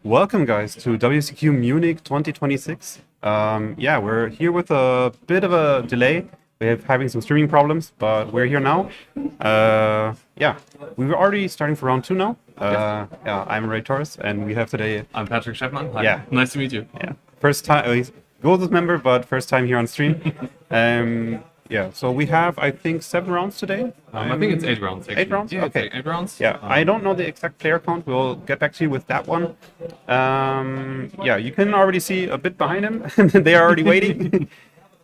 Welcome, guys, to WCQ Munich 2026. We're here with a bit of a delay. We're having some streaming problems, but we're here now. We were already starting for round 2 now. I'm Ray Torres, and we have today... I'm Patrick Chapman. Hi. Yeah. Nice to meet you. Yeah. First time, he's Gold's member, but first time here on stream. So we have, I think, 7 rounds today. I think it's 8 rounds. Actually. 8 rounds? Yeah, Okay. 8 rounds. Yeah, I don't know the exact player count. We'll get back to you with that one. You can already see a bit behind him. They are already waiting.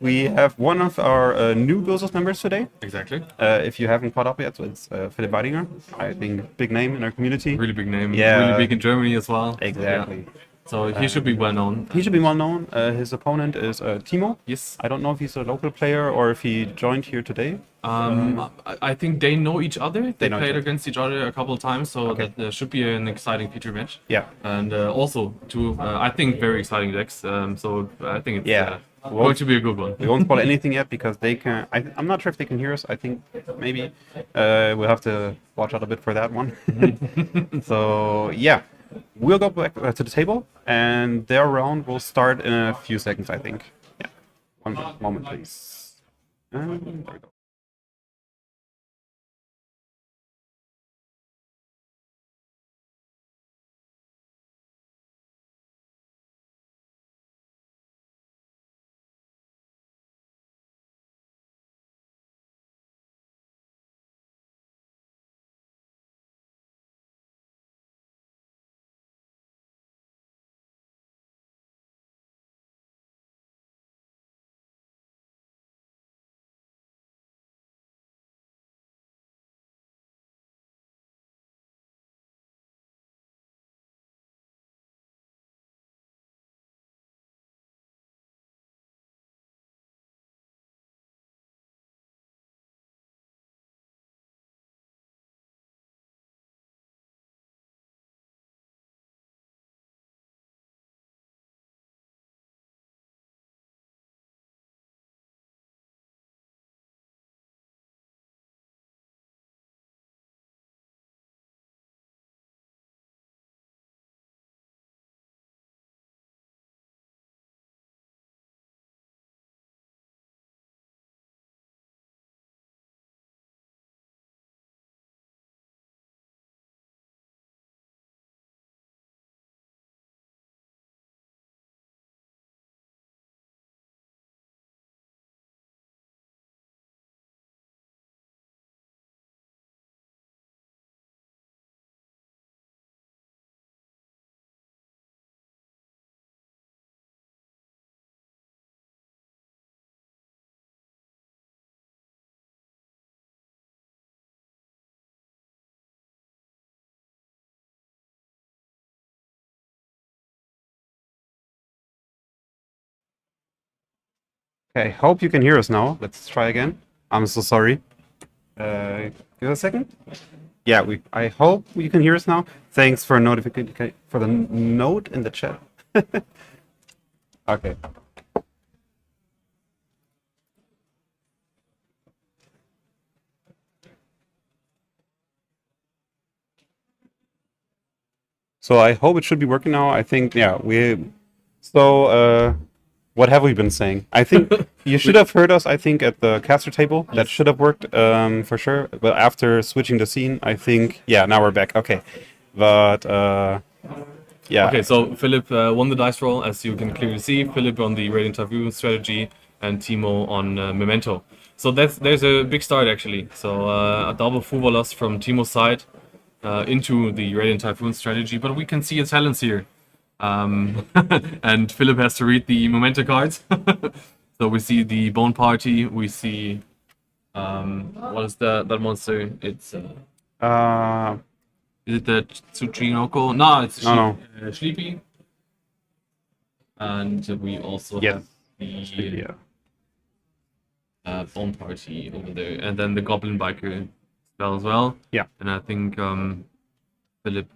We have one of our new Gozos members today. Exactly. If you haven't caught up yet, so it's Philipp Weidinger. I think big name in our community. Really big name. Yeah. Really big in Germany as well. Exactly. Yeah. So he should be well known. He should be well known. His opponent is Timo. Yes. I don't know if he's a local player or if he joined here today. I think they know each other. They know played each other. against each other a couple of times, so Okay. that should be an exciting feature match. Yeah. And also two, I think, very exciting decks. So I think it's Well, going to be a good one. we won't spoil anything yet because they can. I'm not sure if they can hear us. I think maybe we'll have to watch out a bit for that one. So yeah, we'll go back to the table, and their round will start in a few seconds. I think. Yeah. One moment, please. There we go. Okay, hope you can hear us now. Let's try again. I'm so sorry. Give us a second. Yeah, I hope you can hear us now. Thanks for notification for the note in the chat. Okay. So I hope it should be working now. I think what have we been saying? I think you should have heard us, I think, at the caster table. That should have worked for sure. But after switching the scene, I think, now we're back. Okay. But, Okay, so Philipp won the dice roll, as you can clearly see. Philipp on the Radiant Typhoon strategy and Timo on Memento. So there's a big start, actually. So a double Fuwa loss from Timo's side into the Radiant Typhoon strategy. But we can see its talents here. And Philipp has to read the Memento cards. So we see the Bone Party, we see what is that monster? It's is it the Tsuchinoko? No, it's Sleepy. And we also have the Bone Party over there, and then the Goblin Biker spell as well. Yeah. And I think Philipp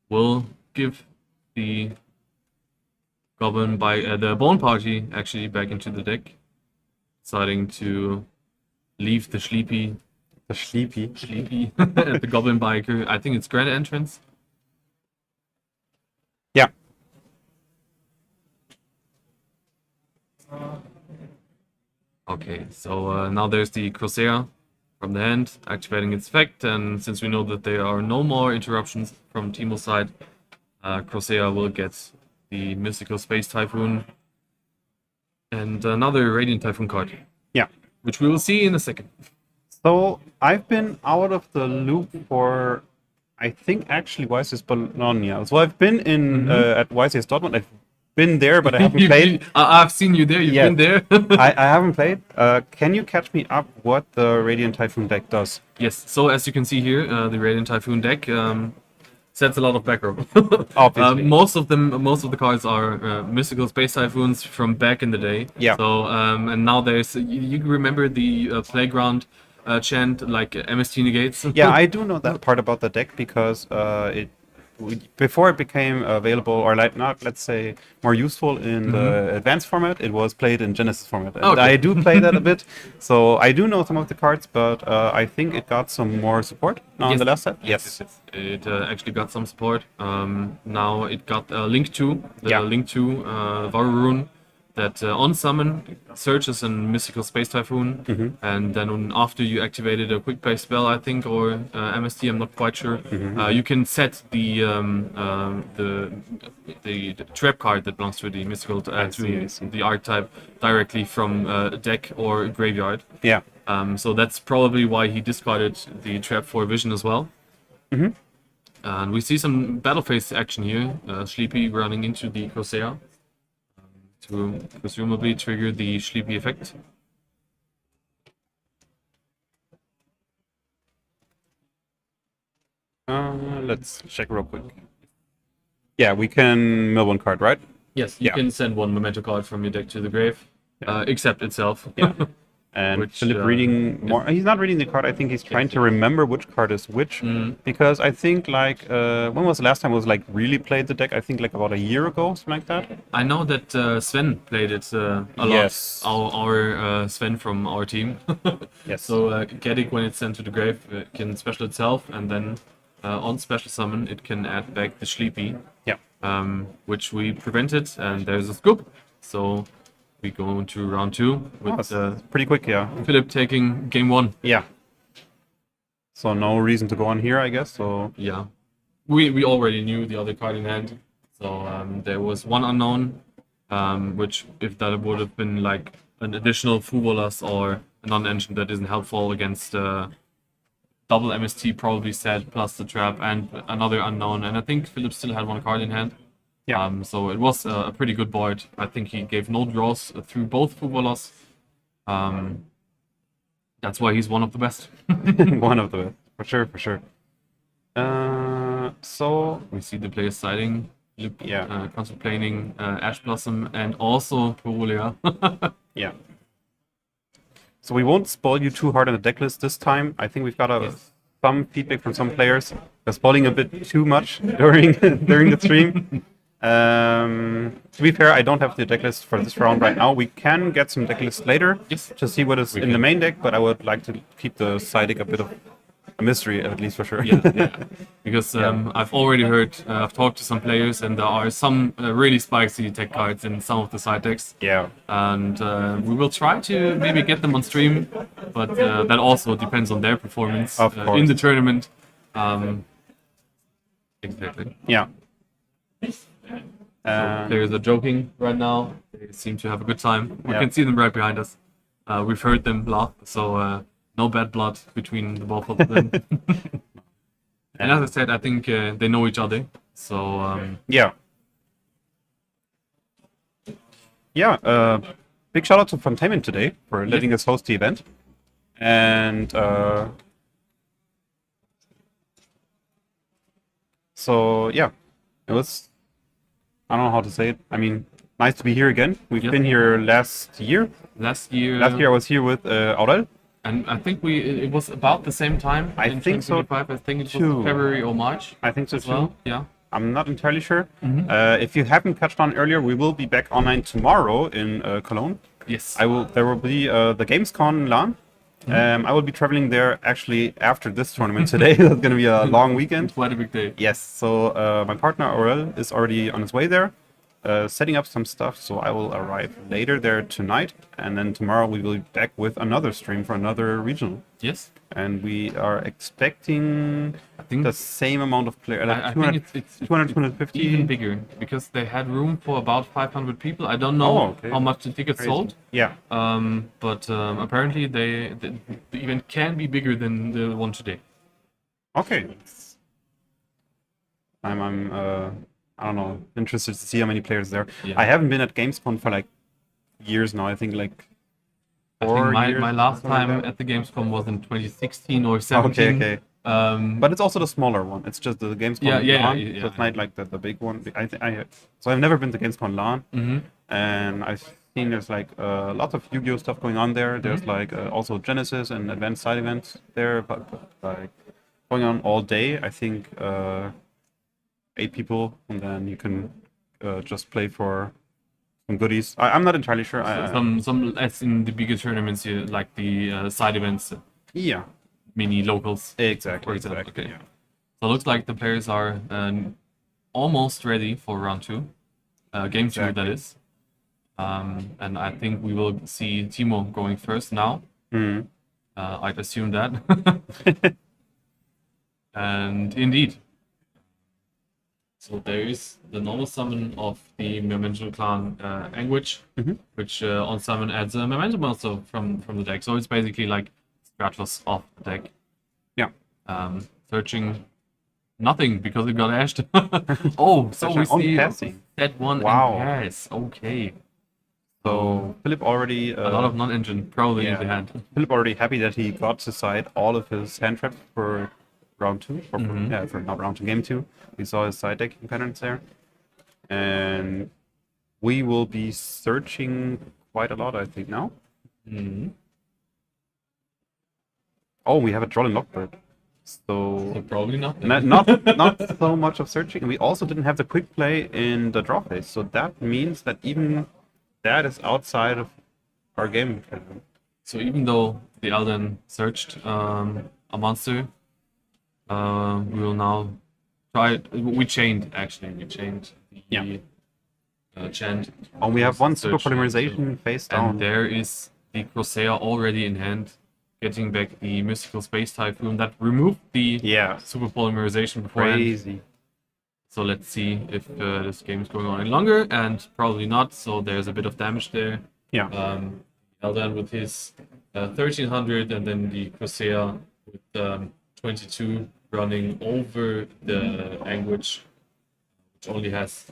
will give the the Bone Party actually back into the deck, deciding to leave the Sleepy at the Goblin Biker. I think it's Grand Entrance. Yeah, Okay, so now there's the Corsair from the hand activating its effect, and since we know that there are no more interruptions from Teemo's side, Corsair will get the mystical Space Typhoon and another Radiant Typhoon card, Yeah. which we will see in a second. So I've been out of the loop for, I think, actually YCS Bologna. So I've been in at YCS Dortmund. I've been there, but I haven't played. I've seen you there. You've Yeah. been there. I haven't played. Can you catch me up what the Radiant Typhoon deck does? Yes. So as you can see here, the Radiant Typhoon deck sets a lot of back row. Obviously. Most of the cards are mystical Space Typhoons from back in the day. Yeah. So and now there's you remember the playground chant like MST negates. Yeah, I do know that part about the deck because before it became available, or like not, let's say, more useful in the advanced format, it was played in Genesis format. And Okay. I do play that a bit, so I do know some of the cards, but I think it got some more support now in the last set. Yes. It actually got some support. Now it got a Link 2, the Yeah. Link 2 Varurun that on summon searches a mystical Space Typhoon, and then after you activated a quick play spell, I think, or MST, I'm not quite sure, you can set the trap card that belongs to the mystical I see. the archetype directly from deck or graveyard. Yeah. So that's probably why he discarded the trap for vision as well. And we see some battle phase action here. Sleepy running into the Corsair to presumably trigger the Sleepy effect. Let's check real quick. Yeah, we can mill one card, right? Yes, you Yeah. can send one Memento card from your deck to the grave, except itself. Yeah. And Which, Philip reading more. He's not reading the card. I think he's trying to remember which card is which. Because I think like when was the last time it was like really played the deck? I think like about a year ago, something like that. I know that Sven played it a lot. Yes. Our Sven from our team. Yes. So Gaddick, when it's sent to the grave, can special itself, and then on special summon, it can add back the Sleepy, Yeah. which we prevented, and there's a scoop. So we go into round 2 with That's pretty quick, yeah. Philip taking game 1. Yeah. So no reason to go on here, I guess. So Yeah, we already knew the other card in hand, so there was one unknown, which if that would have been like an additional Fuvolas or a non-engine that isn't helpful against double MST probably set plus the trap and another unknown, and I think Philip still had one card in hand. Yeah. So it was a pretty good board. I think he gave no draws through both Fuvolas. That's why he's one of the best. one of the for sure, for sure. So We see the players siding, Yeah. contemplating Ash Blossom and also Perulia. yeah. So we won't spoil you too hard on the deck list this time. I think we've got some feedback from some players. They're spoiling a bit too much during during the stream. To be fair, I don't have the deck list for this round right now. We can get some deck lists later Yes. to see what is in the main deck, but I would like to keep the side deck a bit of a mystery, at least for sure. yeah. Because I've already heard, I've talked to some players, and there are some really spicy tech cards in some of the side decks. Yeah. And we will try to maybe get them on stream, but that also depends on their performance Of course. in the tournament. Exactly. Yeah. Players are joking right now. They seem to have a good time. We Yeah. can see them right behind us. We've heard them laugh, so no bad blood between the both of them. And as I said, I think they know each other. So Yeah. Yeah. Big shout out to Fontainment today for letting us host the event. And so yeah, it was, I don't know how to say it. I mean, nice to be here again. We've Yes. been here last year. last year, I was here with Aurel. and I think it was about the same time. I in think so, 2025. I think it too. was February or March I think so as too. well. Yeah. I'm not entirely sure. If you haven't catched on earlier, we will be back online tomorrow in Cologne. Yes. There will be the Gamescom LAN. I will be traveling there actually after this tournament today. That's going to be a long weekend. Quite a big day. Yes, so my partner Aurel is already on his way there. setting up some stuff, so I will arrive later there tonight, and then tomorrow we will be back with another stream for another regional. Yes. And we are expecting, I think, the same amount of players. Like I think it's 200, 250. even bigger, because they had room for about 500 people. I don't know how much the tickets sold. Yeah. But apparently the event can be bigger than the one today. Okay. I'm I don't know, interested to see how many players there. Yeah. I haven't been at Gamescom for like years now. I think like I 4 think years. my last something like time that. at the Gamescom was in 2016 or 17. Okay. But it's also the smaller one. It's just the Gamescom LAN, so it's not like the big one. So I've never been to Gamescom LAN, and I've seen there's like lots of Yu-Gi-Oh stuff going on there. There's like also Genesis and advanced side events there, but like going on all day. I think 8 people, and then you can just play for some goodies. I'm not entirely sure. Some as in the bigger tournaments here, like the side events, Yeah, mini locals. exactly. For example, Exactly. okay. Yeah. So it looks like the players are almost ready for round 2, game 2 that is. And I think we will see Timo going first now. Mhm. I'd assume that. And indeed. So there is the normal summon of the Memento clan Anguish, which on summon adds a Memento monster from the deck. So it's basically like Stratos off the deck. Yeah. Searching nothing because it got ashed. Oh, so we on see passing. that one Wow. and pass. Okay. So Philip already A lot of non-engine probably in the hand. Philip already happy that he got to side all of his hand traps for round 2, or for not round 2, game 2. We saw his side decking patterns there, and we will be searching quite a lot, I think, now. Oh, we have a Droll and Lockbird, so Probably not. not so much of searching. And we also didn't have the quick play in the draw phase, so that means that even that is outside of our game. So even though the Elden searched a monster, we will now try. We chained the chant. Oh, we have one super Search, polymerization face down. And there is the Corsair already in hand, getting back the mystical space Typhoon that removed the super polymerization beforehand. Crazy. So let's see if this game is going on any longer, and probably not. So there's a bit of damage there. Yeah. Eldan with his 1300, and then the Corsair with 22 running over the Anguish, which only has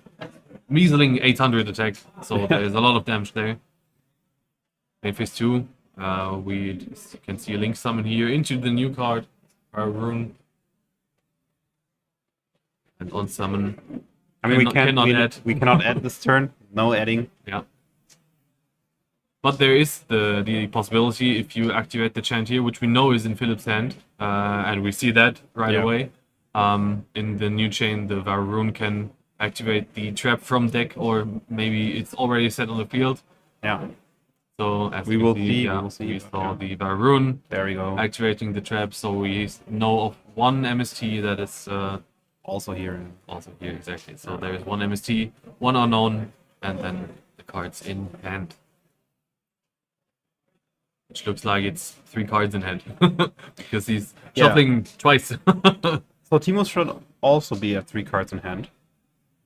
measling 800 attack. So there's a lot of damage there. In phase 2, we can see a link summon here into the new card, our rune. And on summon. I mean, we cannot add this turn. No adding. Yeah. But there is the possibility if you activate the chant here, which we know is in Philip's hand, and we see that right away. In the new chain, the Varun can activate the trap from deck, or maybe it's already set on the field. Yeah. So as We you will see, see. we saw the Varun There we go. activating the trap, so we know of one MST that is Also here. also here, exactly. So there is one MST, one unknown, and then the cards in hand. Which looks like it's 3 cards in hand. Because he's shuffling twice. So Timo should also be at 3 cards in hand.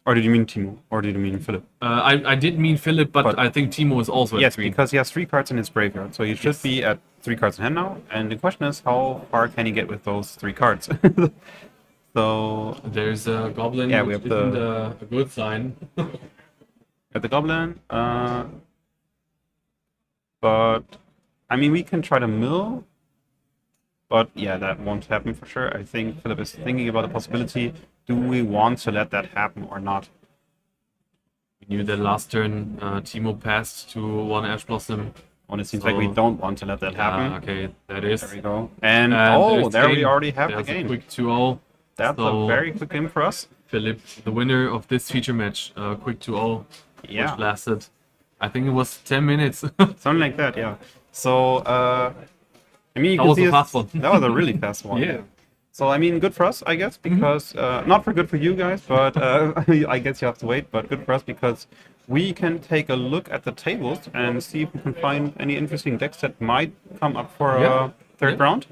Or did you mean Timo? Or did you mean Philip? I did mean Philip, but I think Timo is also at 3. Yes, because he has 3 cards in his graveyard. So he should be at 3 cards in hand now. And the question is, how far can he get with those 3 cards? So there's a goblin, we which have isn't a good sign. at the goblin, but I mean we can try to mill, but yeah, that won't happen for sure. I think Philip is thinking about the possibility: do we want to let that happen or not? We knew that last turn Timo passed to 1 Ash Blossom. And it seems like we don't want to let that happen. Okay, that is. There we go. And there game. we already have There's the game. A quick 2-0. That's a very quick game for us. Philip, the winner of this feature match, quick 2-0, Yeah. which lasted, I think it was 10 minutes. Something like that, yeah. So, I mean, you That can was see a fast one. that was a really fast one. Yeah. So I mean, good for us, I guess, because not for good for you guys, but I guess you have to wait. But good for us because we can take a look at the tables and see if we can find any interesting decks that might come up for a third round.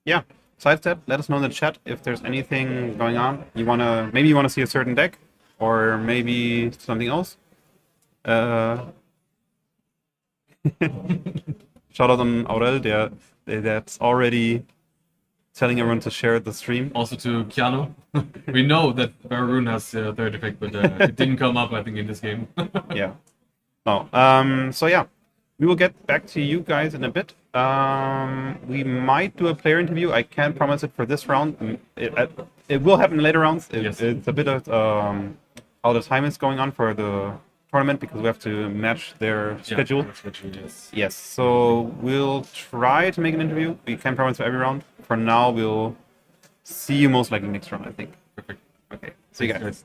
Yeah. Besides that, let us know in the chat if there's anything going on. Maybe you wanna see a certain deck, or maybe something else. Shout out on Aurel, that's already telling everyone to share the stream. Also to Keanu. We know that Barroon has third effect, but it didn't come up, I think, in this game. Yeah. No. So yeah, we will get back to you guys in a bit. We might do a player interview. I can't promise it for this round. It will happen in later rounds. Yes. It's a bit of how the time is going on for the tournament because we have to match their schedule. Yes. Yes. So we'll try to make an interview. We can't promise for every round. For now, we'll see you most likely next round, I think. Perfect. Okay. See you guys.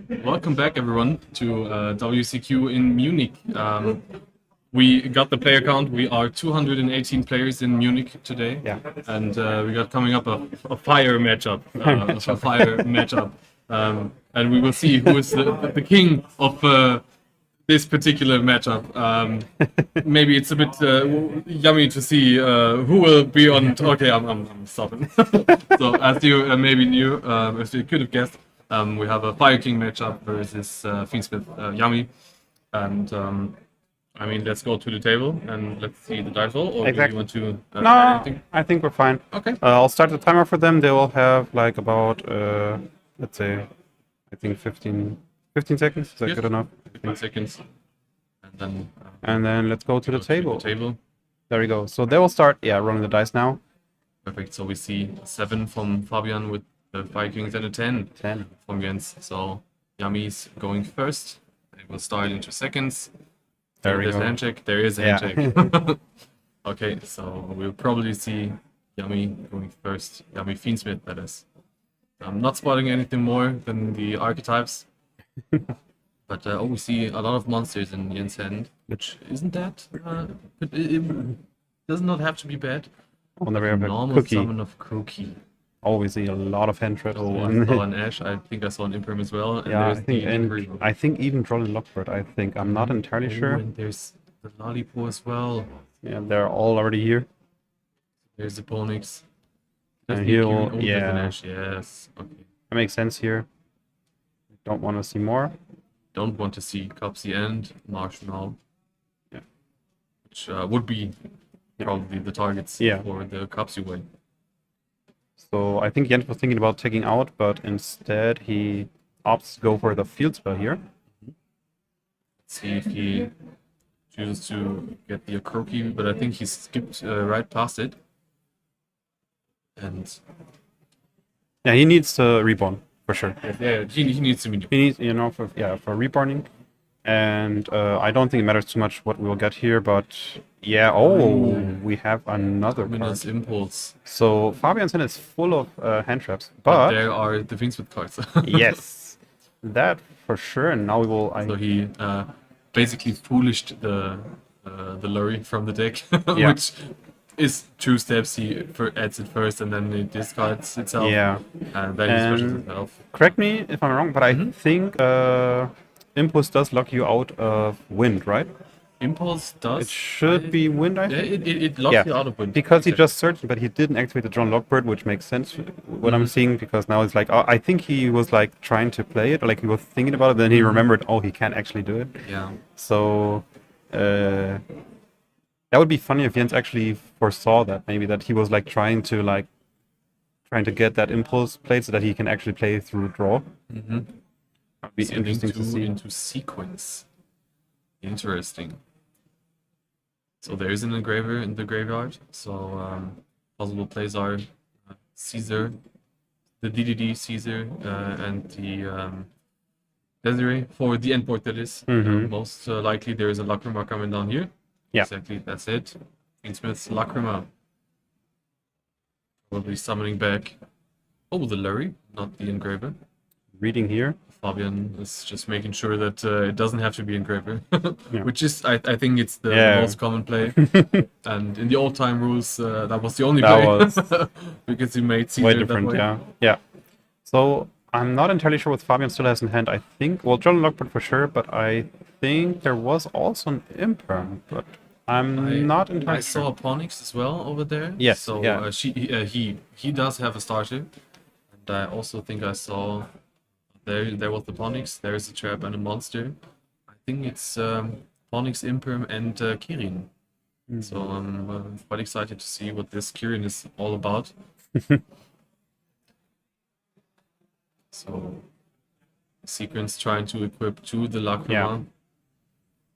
Welcome back, everyone, to WCQ in Munich. We got the player count. We are 218 players in Munich today. Yeah. And we got coming up a fire matchup. A fire matchup. And we will see who is the king of this particular matchup. Maybe it's a bit yummy to see who will be on. Okay, I'm stopping. So as you maybe knew, as you could have guessed, we have a Fire King matchup versus Fiendsmith Yummy, and I mean, let's go to the table and let's see the dice roll. Or Exactly. do you want to? No, anything? I think we're fine. Okay. I'll start the timer for them. They will have like about, let's say, I think 15 seconds. Is that Yes. good enough? 15 seconds, And then let's go to the table. Table. There we go. So they will start, rolling the dice now. Perfect. So we see a 7 from Fabian with the Fire Kings and a 10 10. from Jens. So Yummy's going first. It will start in 2 seconds. There we There's a go. handshake. There is a Yeah. handshake. Okay, so we'll probably see Yummy going first. Yummy Fiendsmith, that is. I'm not spotting anything more than the archetypes. But we see a lot of monsters in Jens' hand, which isn't that. It does not have to be bad. On the way of a Normal cookie. summon of Cookie. Always see a lot of hand traps. Oh, I saw an Ash. I think I saw an Imperm as well. And Yeah, I there's think, the and Imperm. I think even Troll and Lockbird. I think I'm not entirely Oh, sure. and there's the Lollipop as well. Yeah, they're all already here. There's the Ponix. And he'll, There's an yeah, Ash. Yes. Okay. that makes sense here. Don't want to see more. Don't want to see Copsy and Marshmallow. Yeah. Which would be probably the targets Yeah. for the Copsy way. So I think Jens was thinking about taking out, but instead he opts to go for the field spell here. Let's see if he chooses to get the Akroki, but I think he skipped right past it. And Yeah, he needs to reborn for sure. yeah, he needs to meet He needs, for reborning. And I don't think it matters too much what we'll get here, but yeah, we have another Luminous card. Impulse. So Fabian's hand is full of hand traps, but There are the Fiendsmith cards. yes, that for sure. And now we will. So he basically foolished the Lurry from the deck, Yeah. which is 2 steps. He adds it first and then it discards itself. Yeah. And then he switches itself. Correct me if I'm wrong, but I think Impulse does lock you out of wind, right? Impulse does. It should be wind, I Yeah, think. it locks you out of wind. Because he just searched, but he didn't activate the John Lockbird, which makes sense what I'm seeing, because now it's like, oh, I think he was like trying to play it, or like he was thinking about it, then he remembered, oh, he can't actually do it. Yeah. So that would be funny if Jens actually foresaw that, maybe that he was like trying to get that impulse played so that he can actually play through draw. Mm-hmm. That'd be interesting to see. Into sequence. Interesting. So there is an engraver in the graveyard. So possible plays are Caesar, the DDD Caesar, and the Desiree for the endboard. That is most likely there is a Lacrima coming down here. Yeah. Exactly. That's it. Fiendsmith's Lacrima. Probably summoning back. Oh, the Lurry, not the engraver. Reading here. Fabian is just making sure that it doesn't have to be engraver, Yeah. which is, I think it's the most common play. And in the old time rules, that was the only play. Because he made Caesar Way that different, way. yeah. So I'm not entirely sure what Fabian still has in hand. I think, well, John Lockbird for sure, but I think there was also an Imperm, but I'm not entirely I sure. saw a Ponix as well over there. Yes, So yeah. he does have a starter, and I also think I saw there was the Ponix. There is a trap and a monster. I think it's Ponix, Imperm, and Kirin. So I'm quite excited to see what this Kirin is all about. So Sequence trying to equip to the Lacrima. Yeah.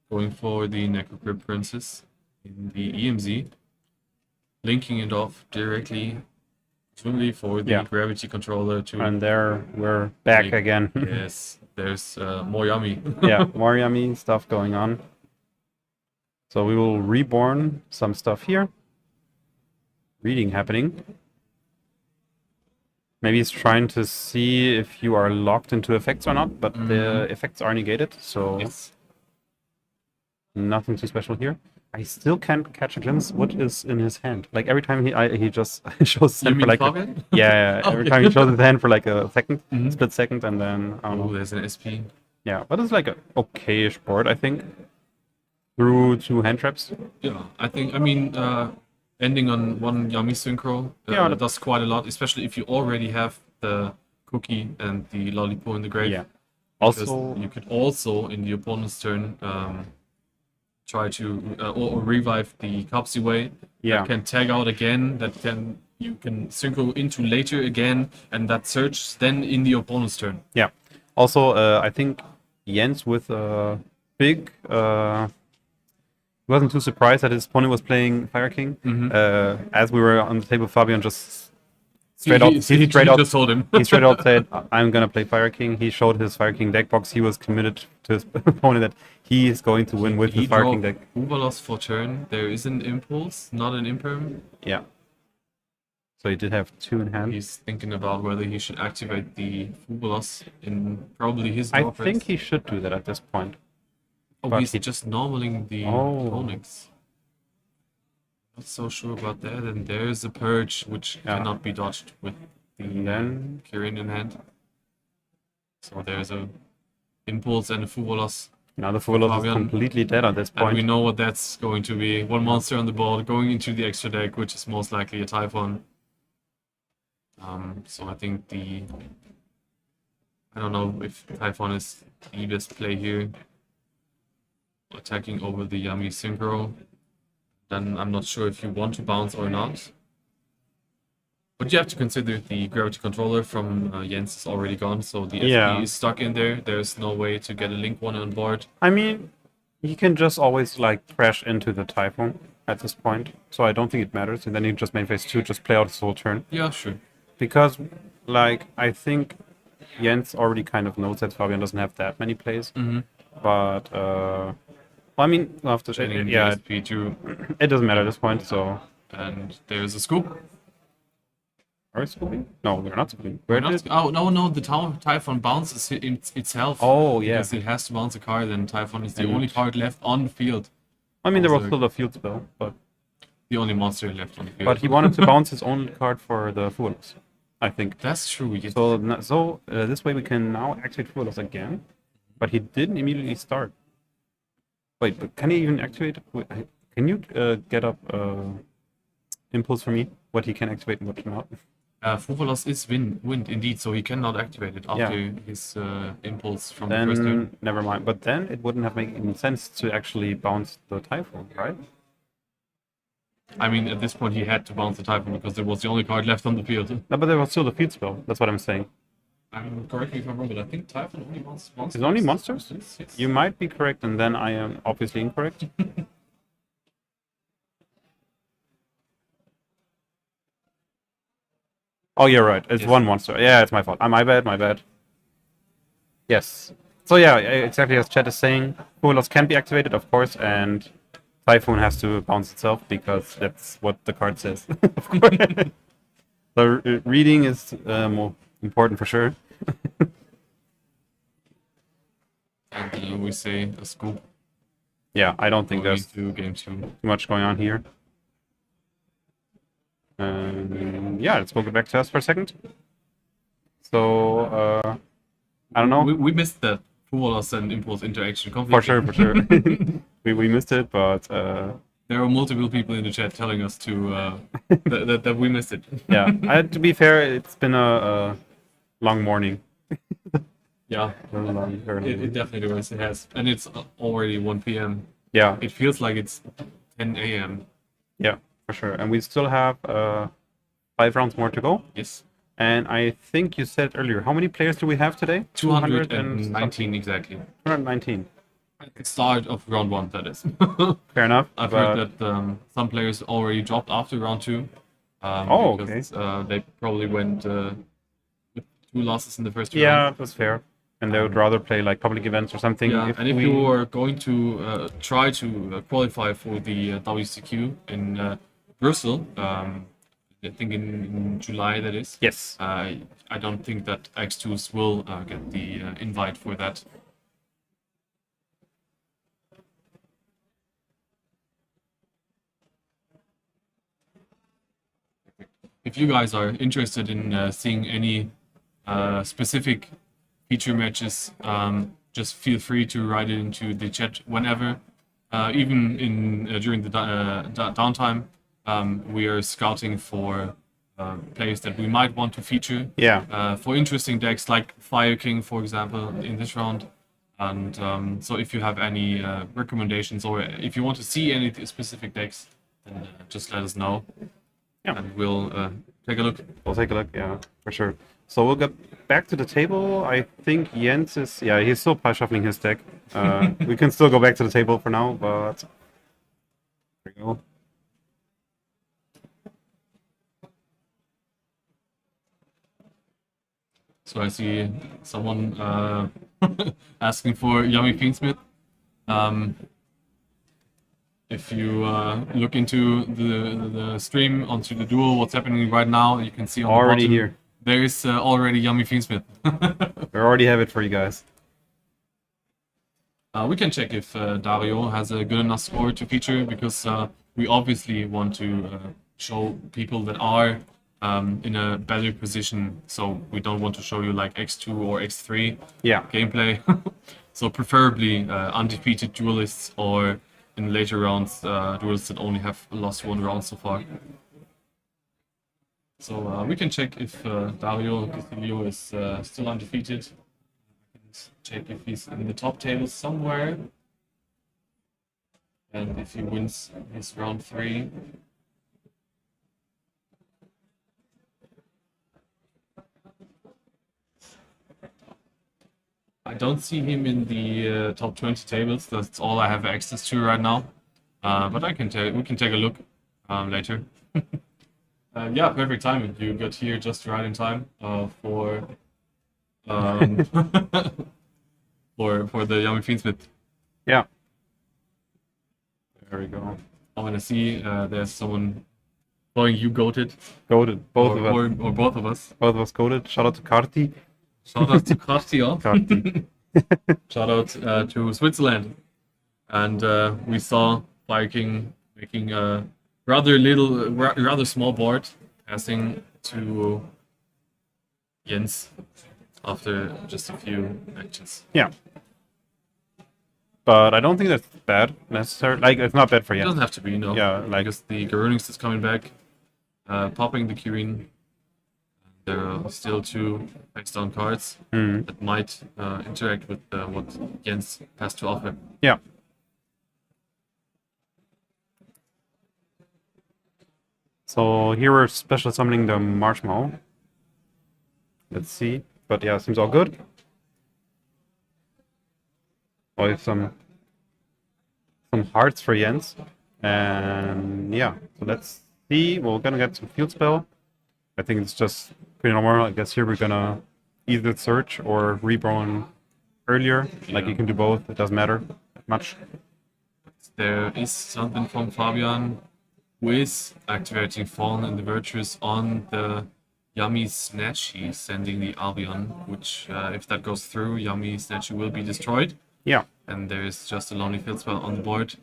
Going for the Necrocrypt Princess in the EMZ, linking it off directly, presumably for the Gravity Controller to. And there we're back again. Yes, there's more yummy. Yeah, more yummy stuff going on. So we will reborn some stuff here. Reading happening. Maybe he's trying to see if you are locked into effects or not, but the effects are negated, so Yes. nothing too special here. I still can't catch a glimpse what is in his hand. Like every time he just shows his You hand for mean like Fabian? every time he shows his hand for like a second, split second, and then I don't Oh, know. there's an SP. Yeah, but it's like a okayish board, I think. Through 2 hand traps. Yeah, I mean, ending on one Yami synchro Yeah, does quite a lot, especially if you already have the cookie and the lollipop in the grave. Yeah. Because Also, you could also in the opponent's turn try to or revive the Copsy way. Yeah. That can tag out again. You can synchro into later again, and that searches then in the opponent's turn. yeah. Also, I think Jens with a big. He wasn't too surprised that his opponent was playing Fire King. As we were on the table, Fabian just straight out. He just told him. He straight out said, "I'm gonna play Fire King." He showed his Fire King deck box. He was committed to his opponent that he is going to win with his Fire King deck. Uberlos for turn. There is an impulse, not an imperm. Yeah. So he did have 2 in hand. He's thinking about whether he should activate the Uberlos in probably his. I think he should do that at this point. Oh, but he's just normaling the Onyx. Not so sure about that. And there's a Purge, which cannot be dodged with the Kirin in hand. So there's a Impulse and a Fuvolos. Now the Fuvolos is completely dead at this point. And we know what that's going to be. One monster on the board going into the extra deck, which is most likely a Typhoon. So I think I don't know if Typhoon is the best play here. Attacking over the Yami synchro, then I'm not sure if you want to bounce or not. But you have to consider the gravity controller from Jens is already gone, so the SP is stuck in there. There's no way to get a Link one on board. I mean, he can just always like crash into the Typhoon at this point, so I don't think it matters. And then he just main phase 2, just play out his whole turn. Yeah, sure. Because, like, I think Jens already kind of knows that Fabian doesn't have that many plays. But well, I mean, we'll have to it doesn't matter at this point, so. And there's a scoop. Are we scooping? No, we're not scooping. Oh, no, the Typhoon bounces itself. Oh, yeah. Because it has to bounce a card, and Typhoon is the only card left on the field. I mean, there was still a field spell, but. The only monster left on the field. But he wanted to bounce his own card for the Fuvolos, I think. That's true, yes. So this way we can now activate Fuvolos again, but he didn't immediately start. Wait, but can he even activate? Can you get up Impulse for me? What he can activate and what not? Fuvolos is wind indeed, so he cannot activate it after his Impulse from the first turn. Never mind. But then it wouldn't have made any sense to actually bounce the Typhoon, right? I mean, at this point he had to bounce the Typhoon because there was the only card left on the field. No, but there was still the field spell. That's what I'm saying. Correct me if I'm wrong, but I think Typhoon only bounces monsters. Is it only monsters? Yes. You might be correct, and then I am obviously incorrect. Oh, you're right. It's one monster. Yeah, it's my fault. My bad. Yes. So yeah, exactly as Chat is saying, Fuvolos can be activated, of course, and Typhoon has to bounce itself because that's what the card says. Of course. The reading is more important for sure. And we say a scoop. Yeah, I don't think there's game 2. too much going on here. Yeah, let's go back to us for a second. So, I don't know. We missed that Fuvolos and Impulse interaction completely. For sure. we missed it, but... there are multiple people in the chat telling us to that we missed it. Yeah, to be fair, it's been a long morning. Yeah, very long. It definitely was. It has, and it's already 1 p.m. Yeah, it feels like it's 10 a.m. Yeah, for sure. And we still have 5 rounds more to go. Yes. And I think you said earlier, how many players do we have today? 219 exactly. 219. At the start of round 1, that is. Fair enough. I've heard that some players already dropped after round 2. Because, they probably went with 2 losses in the first round. Yeah, that's fair. And they would rather play like public events or something. Yeah, if you are going to try to qualify for the WCQ in Brussels I think in July that is. Yes. I don't think that X2s will get the invite for that. If you guys are interested in seeing any specific feature matches, just feel free to write it into the chat whenever. Even during the downtime, we are scouting for players that we might want to feature. Yeah. For interesting decks like Fire King, for example, in this round. And so if you have any recommendations or if you want to see any specific decks, then just let us know. Yeah. And we'll take a look. We'll take a look, yeah, for sure. So we'll get back to the table. I think Jens is, yeah, he's still pie shuffling his deck. We can still go back to the table for now, but there we go. So I see someone asking for Yummy Fiendsmith. If you look into the stream onto the duel, what's happening right now, you can see on Already the bottom, here. there is already Yummy Fiendsmith. We already have it for you guys. We can check if Dario has a good enough score to feature, because we obviously want to show people that are in a better position. So we don't want to show you like X2 or X3 gameplay. So preferably undefeated duelists, or in later rounds, duelists that only have lost one round so far. So we can check if Dario Castillo is still undefeated. Check if he's in the top table somewhere, and if he wins his round 3. I don't see him in the top 20 tables. That's all I have access to right now. But we can take a look later. Yeah, perfect timing. You got here just right in time for for the Yummy Fiendsmith. Yeah. There we go. I want to see there's someone calling you goated. Goated. Both of us. Or both of us. Both of us goated. Shout out to Karti. Shout out to Karti. Karti. Shout out to Switzerland. And we saw Fire King making a rather small board, passing to Jens after just a few actions. Yeah. But I don't think that's bad necessarily. Like, it's not bad for It Jens. doesn't have to be, no. Yeah, like, Because the Garunix is coming back, popping the Kirin. There are still 2 X-down cards that might interact with what Jens has to offer. yeah. So here we're special summoning the Marshmallow. Let's see. But yeah, seems all good. Oh, we have some hearts for Jens. And yeah, so let's see. We're gonna get some field spell. I think it's just pretty normal. I guess here we're gonna either search or reborn earlier. Like, you can do both. It doesn't matter much. There is something from Fabian who is activating Fallen and the Virtuous on the Yummy Snatchy, sending the Albion, which if that goes through, Yummy Snatchy will be destroyed. Yeah. And there is just a Lonely Field spell on the board.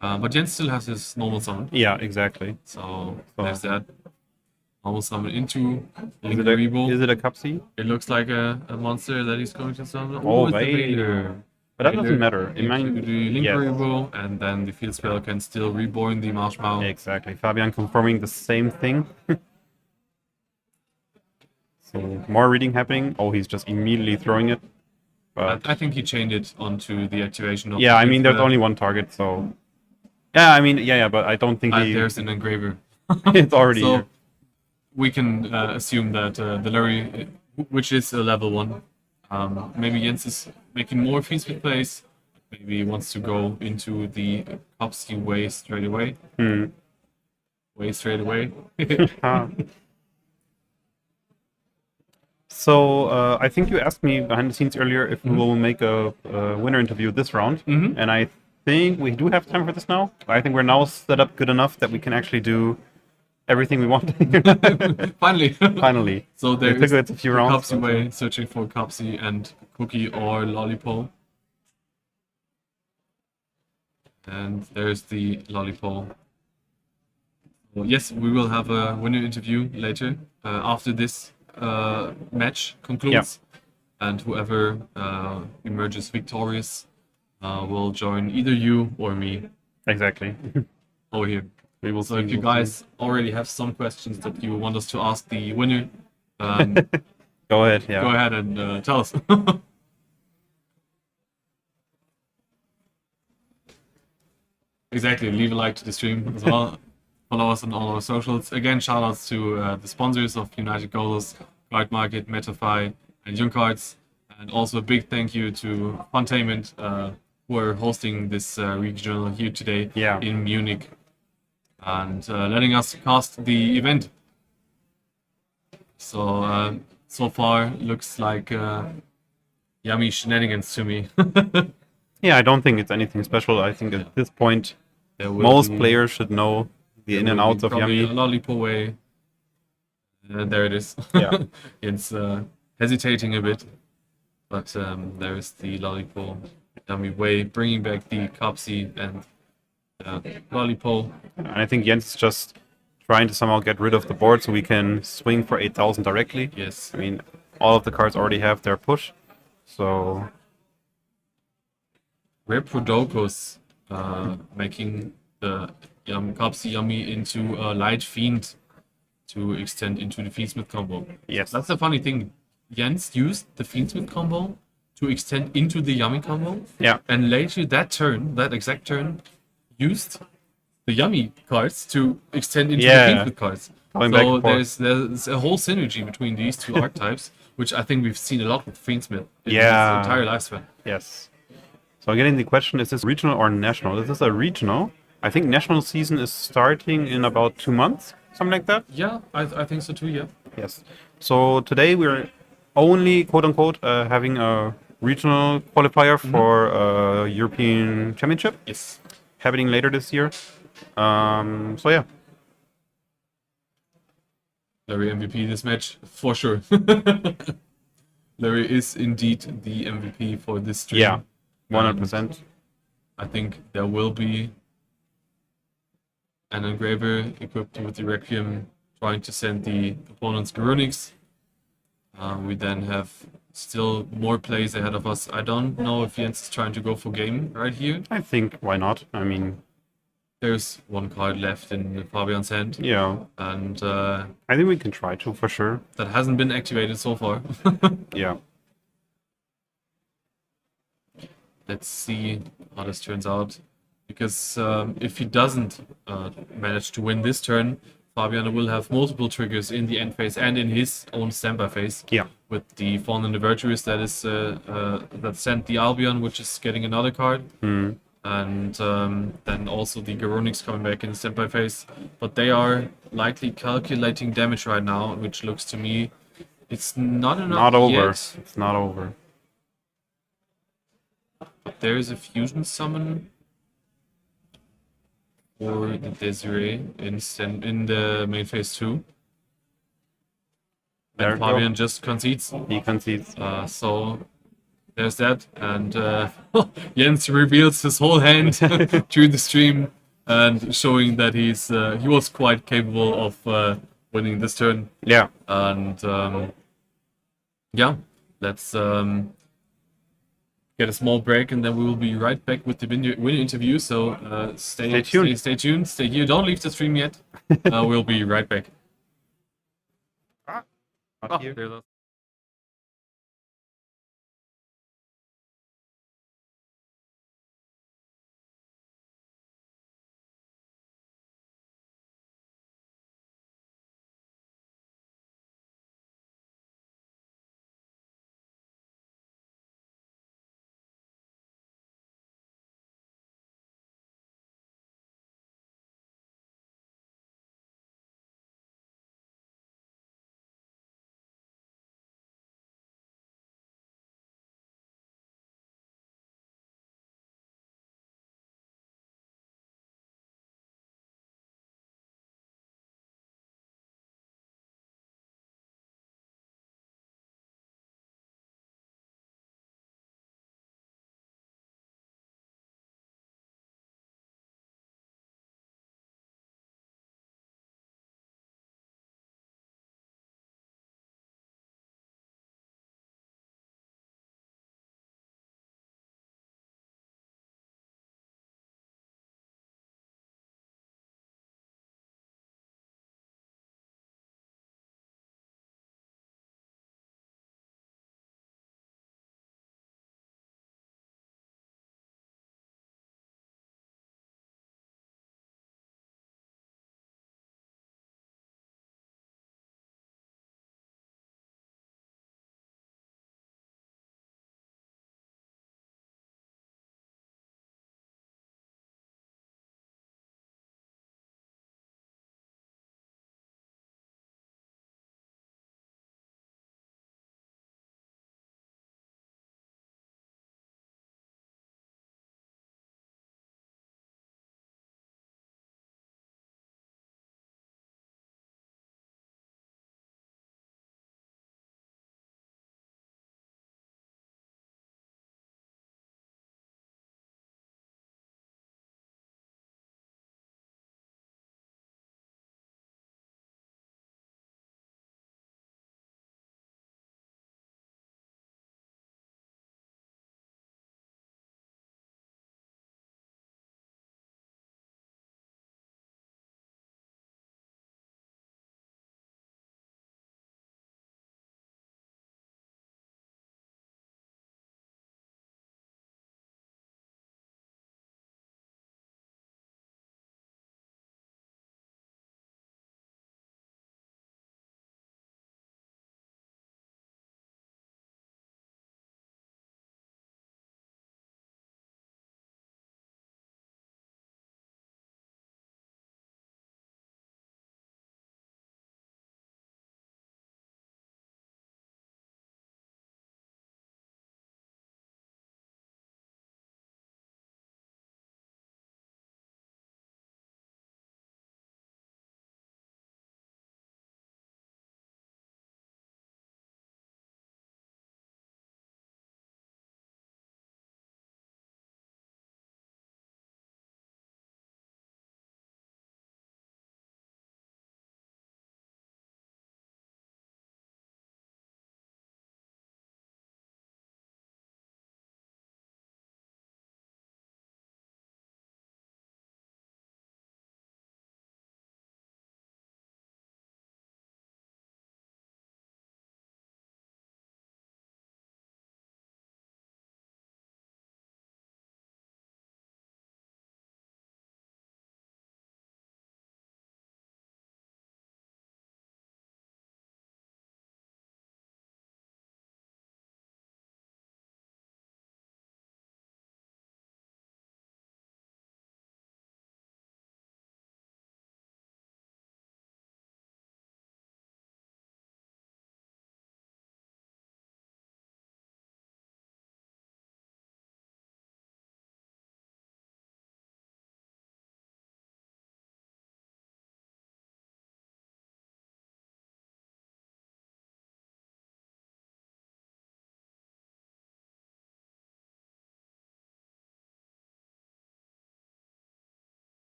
But Jens still has his normal summon. Yeah, exactly. So there's that. Normal summon into Is Rebo. it a Cupsy? It looks like a monster that he's going to summon. Oh, it's the Vader. But that doesn't matter. In Into the Link yes. Rebo, and then the field spell can still reborn the Marshmallow. Exactly. Fabian confirming the same thing. So more reading happening. Oh, he's just immediately throwing it. But I think he chained it onto the activation of yeah, the I mean, field there's spell. only one target, so yeah, I mean, yeah, but I don't think There's an engraver. it's already So here. we can assume that the Larry, which is a level 1, maybe Jens is making more Fiendsmith plays. Maybe he wants to go into the Copsy way straight away. Way straight away. Ah. So I think you asked me behind the scenes earlier if we will make a winner interview this round, and I think we do have time for this now. I think we're now set up good enough that we can actually do everything we want. Finally. Finally. So there It is took us a few the rounds. Cupsy way, searching for Cupsy and Cookie or Lollipop. And there's the Lollipop. Well, yes, we will have a winner interview later after this match concludes. And whoever emerges victorious will join either you or me Exactly. over here. We will So see, if you we'll see. guys already have some questions that you want us to ask the winner, Go ahead, yeah. go ahead and tell us. Exactly, leave a like to the stream as well. Follow us on all our socials. Again, shout outs to the sponsors of United Goals, Card Market, Metafy, and Young Cards. And also a big thank you to Funtainment, who are hosting this regional here today in Munich and letting us cast the event. So, so far, looks like yummy shenanigans to me. Yeah, I don't think it's anything special. I think at this point, most players should know the in and outs of Yummy. Lollipop way. There it is. Yeah. It's hesitating a bit, but there is the Lollipop Yummy way, bringing back the Cupsy and Lollipop. And I think Jens is just trying to somehow get rid of the board so we can swing for 8,000 directly. Yes. I mean, all of the cards already have their push, so... Reprodocus making the Cupsy Yummy into a Light Fiend to extend into the Fiendsmith combo. Yes. That's the funny thing. Jens used the Fiendsmith combo to extend into the Yummy combo. Yeah. And later that exact turn, used the Yummy cards to extend into the Fiendsmith cards. So there's a whole synergy between these two archetypes, which I think we've seen a lot with Fiendsmith in its entire lifespan. Yes. So getting the question, is this regional or national? This is a regional. I think national season is starting in about 2 months, something like that. Yeah, I think so too, yeah. Yes. So today we're only, quote-unquote, having a regional qualifier for European Championship. Yes. Happening later this year. So yeah. Larry MVP this match, for sure. Larry is indeed the MVP for this stream. Yeah, 100%. I think there will be an engraver equipped with the Requiem trying to send the opponent's Garunix. We then have still more plays ahead of us. I don't know if Jens is trying to go for game right here. I think, why not? I mean... There's one card left in Fabian's hand. Yeah. And I think we can try to, for sure. That hasn't been activated so far. Yeah. Let's see how this turns out. Because if he doesn't manage to win this turn, Fabian will have multiple triggers in the end phase and in his own standby phase. Yeah. With the Fawn and the Virtuous that is that sent the Albion, which is getting another card. And then also the Garunix coming back in the standby phase. But they are likely calculating damage right now, which looks to me it's not enough Not over. yet. It's not over. But there is a fusion summon for the Desiree in the main phase 2. And Fabian just concedes. He concedes. So there's that. And Jens reveals his whole hand during the stream and showing that he was quite capable of winning this turn. Yeah. And yeah, let's get a small break and then we will be right back with the winner interview. So stay tuned. Stay tuned. Stay here. Don't leave the stream yet. We'll be right back. There's us.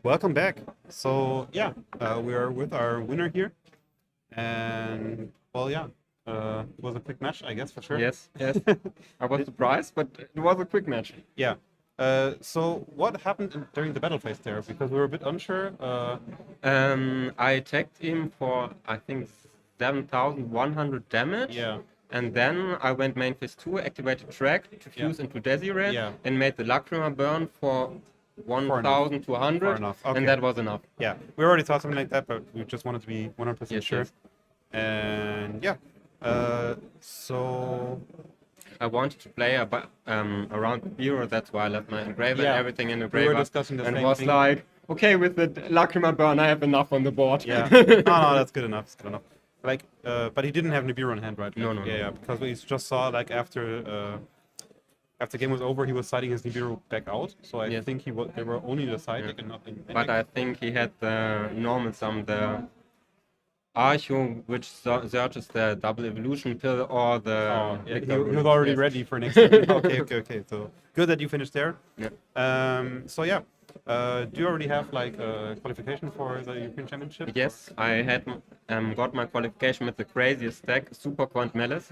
welcome back. So yeah, we are with our winner here, and well, yeah, it was a quick match, I guess, for sure. Yes, yes. I was surprised, but it was a quick match. Yeah. So what happened during the battle phase there? Because we were a bit unsure. I attacked him for, I think, 7,100 damage. Yeah. And then I went main phase 2, activated track to fuse into Desiree, Yeah. and made the Lacrima burn for Far 1,200. enough. Okay. And that was enough. Yeah, we already thought something like that, but we just wanted to be 100% Yes, sure. yes. And yeah, so I wanted to play around the bureau, that's why I left my engraver Yeah. and everything in the We were engraver. discussing the and same was thing. like, okay, with the Lacrima burn, I have enough on the board. yeah, no, that's good enough. It's good enough. Like, but he didn't have Nibiru in hand, right? No, Like, no, Yeah, no. yeah, because we just saw like after game was over, he was siding his Nibiru back out. So I Yes. think they were only the side deck and nothing. But I think he had the normal sum, the Archo, which searches the double evolution pill or the. Oh, yeah, Victor he was Runes, already yes. ready for next time. Okay. So good that you finished there. Yeah. So yeah, do you already have like a qualification for the European Championship? Yes, I had got my qualification with the craziest deck, Super Quant Malice.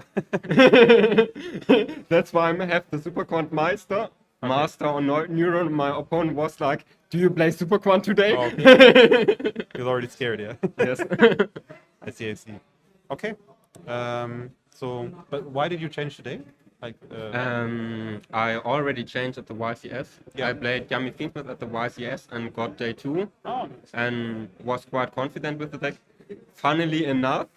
That's why I have the Super Quant Master on Neuron. My opponent was like, "Do you play Super Quant today?" Oh, okay. He was already scared, yeah. Yes. I see. Okay. So, but why did you change today? Like, I already changed at the YCS. Yeah. I played Yummy Fiendsmith at the YCS and got day 2 oh, and was quite confident with the deck. Funnily enough,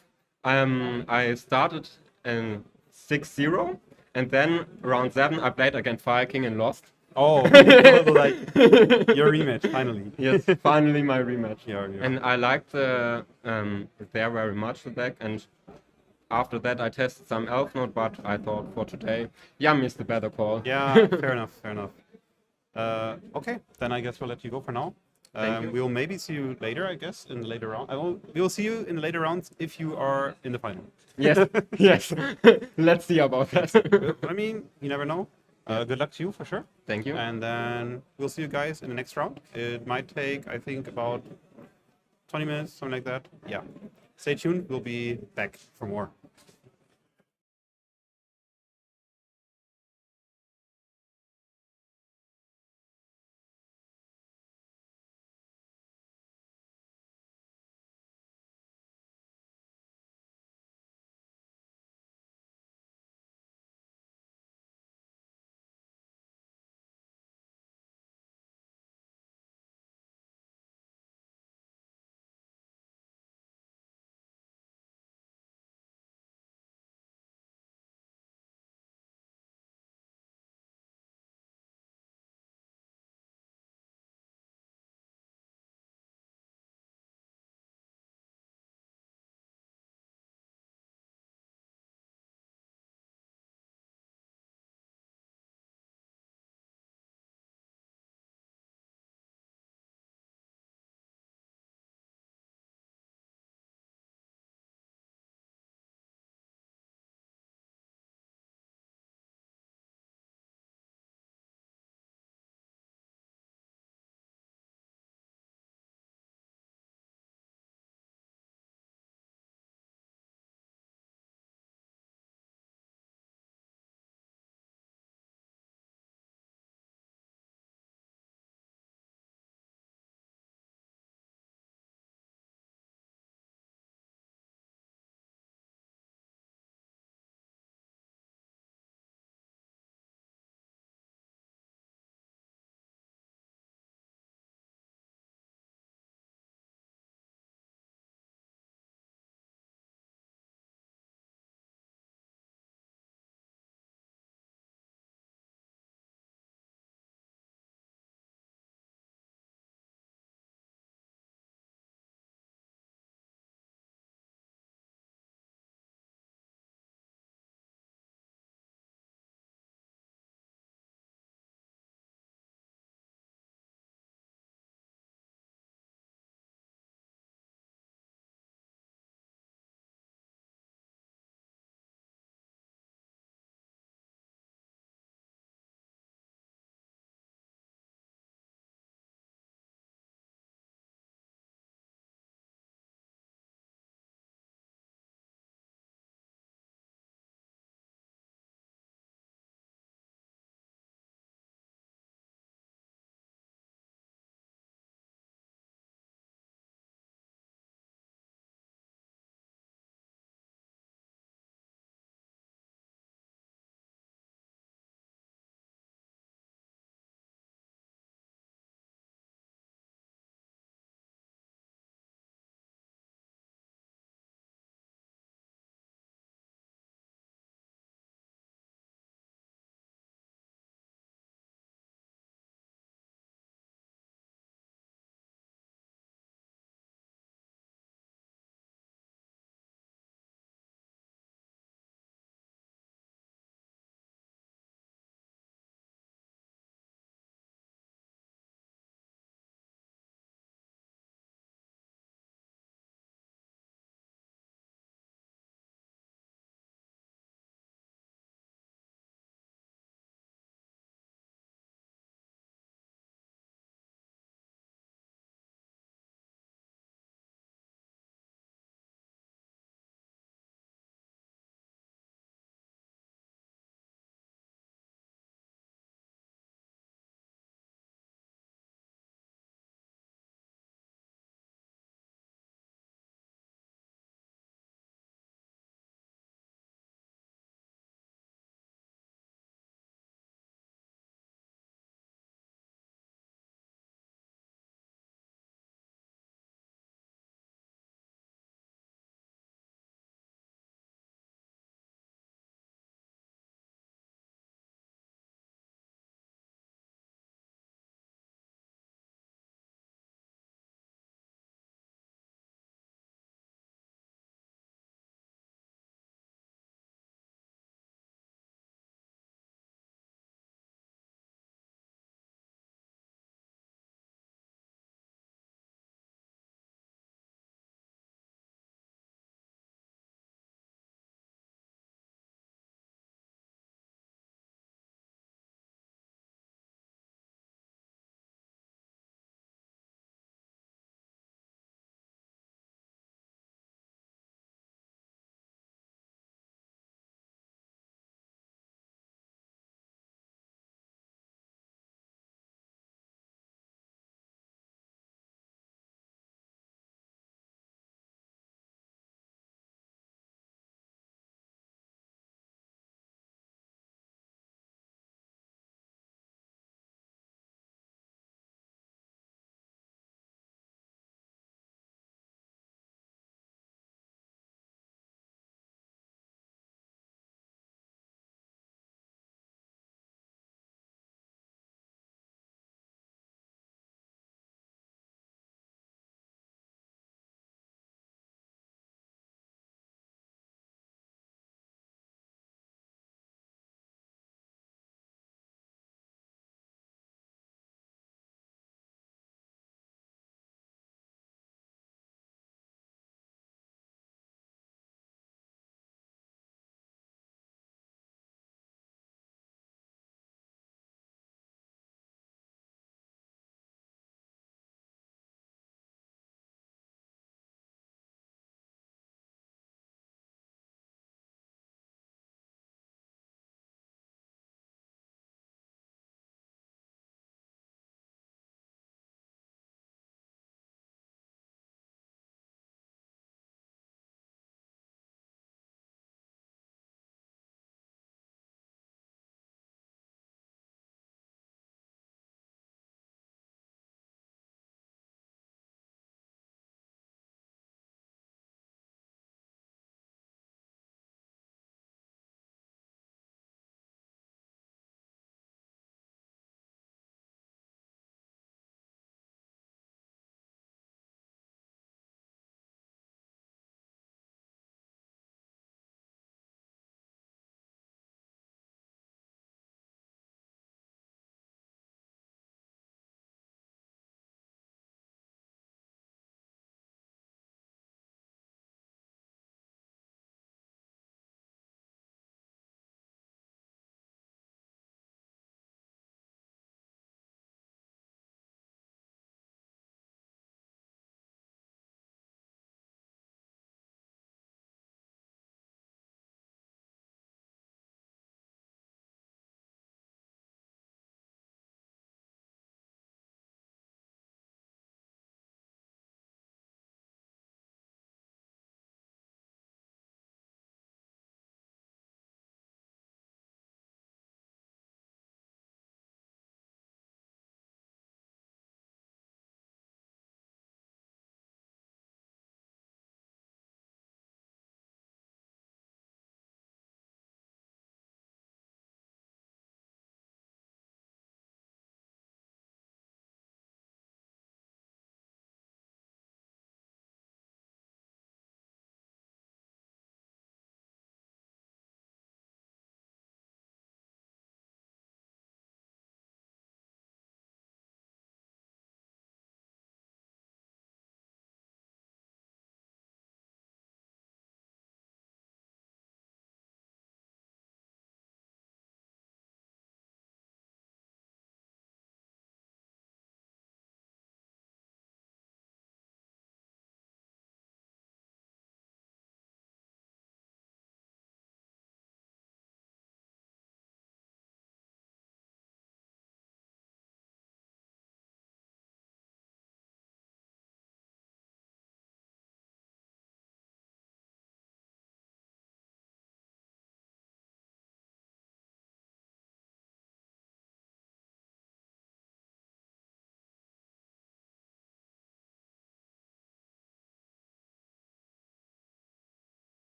I started in 6-0 and then round 7 I played against Fire King and lost. oh, like your rematch finally. Yes, finally my rematch. Yeah. And I liked there very much the deck, and after that I tested some Elf Note, but I thought for today, Yummy is the better call. Yeah, fair enough. Okay, then I guess we'll let you go for now. Thank you. We'll maybe see you later, I guess, in the later round. We'll see you in the later rounds if you are in the final. Yes, yes. Let's see about that. I mean, you never know. Good luck to you for sure. Thank you. And then we'll see you guys in the next round. It might take, I think, about 20 minutes, something like that. Yeah. Stay tuned. We'll be back for more.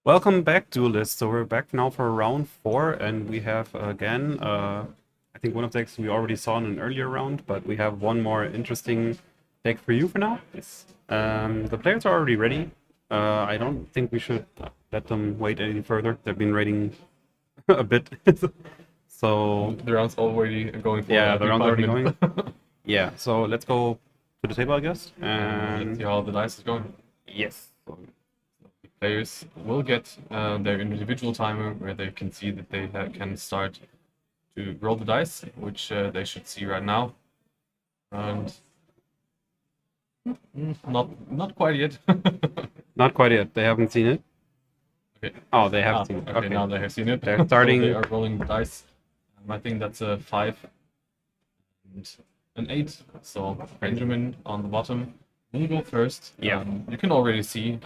Welcome back, duelists. So we're back now for round 4, and we have again, I think one of the decks we already saw in an earlier round, but we have one more interesting deck for you for now. Yes. The players are already ready. I don't think we should let them wait any further. They've been waiting a bit. So The round's already going for yeah, I the think, round's 5 already minutes. going. Yeah, so let's go to the table, I guess. Let's see how the dice is going. Yes. Players will get their individual timer where they can see that they can start to roll the dice, which they should see right now. And not quite yet. Not quite yet. They haven't seen it. Okay. Oh, they have seen it. Okay, now they have seen it. They're starting. So they are rolling the dice. I think that's a 5 and an 8. So Benjamin on the bottom will go first. Yeah. You can already see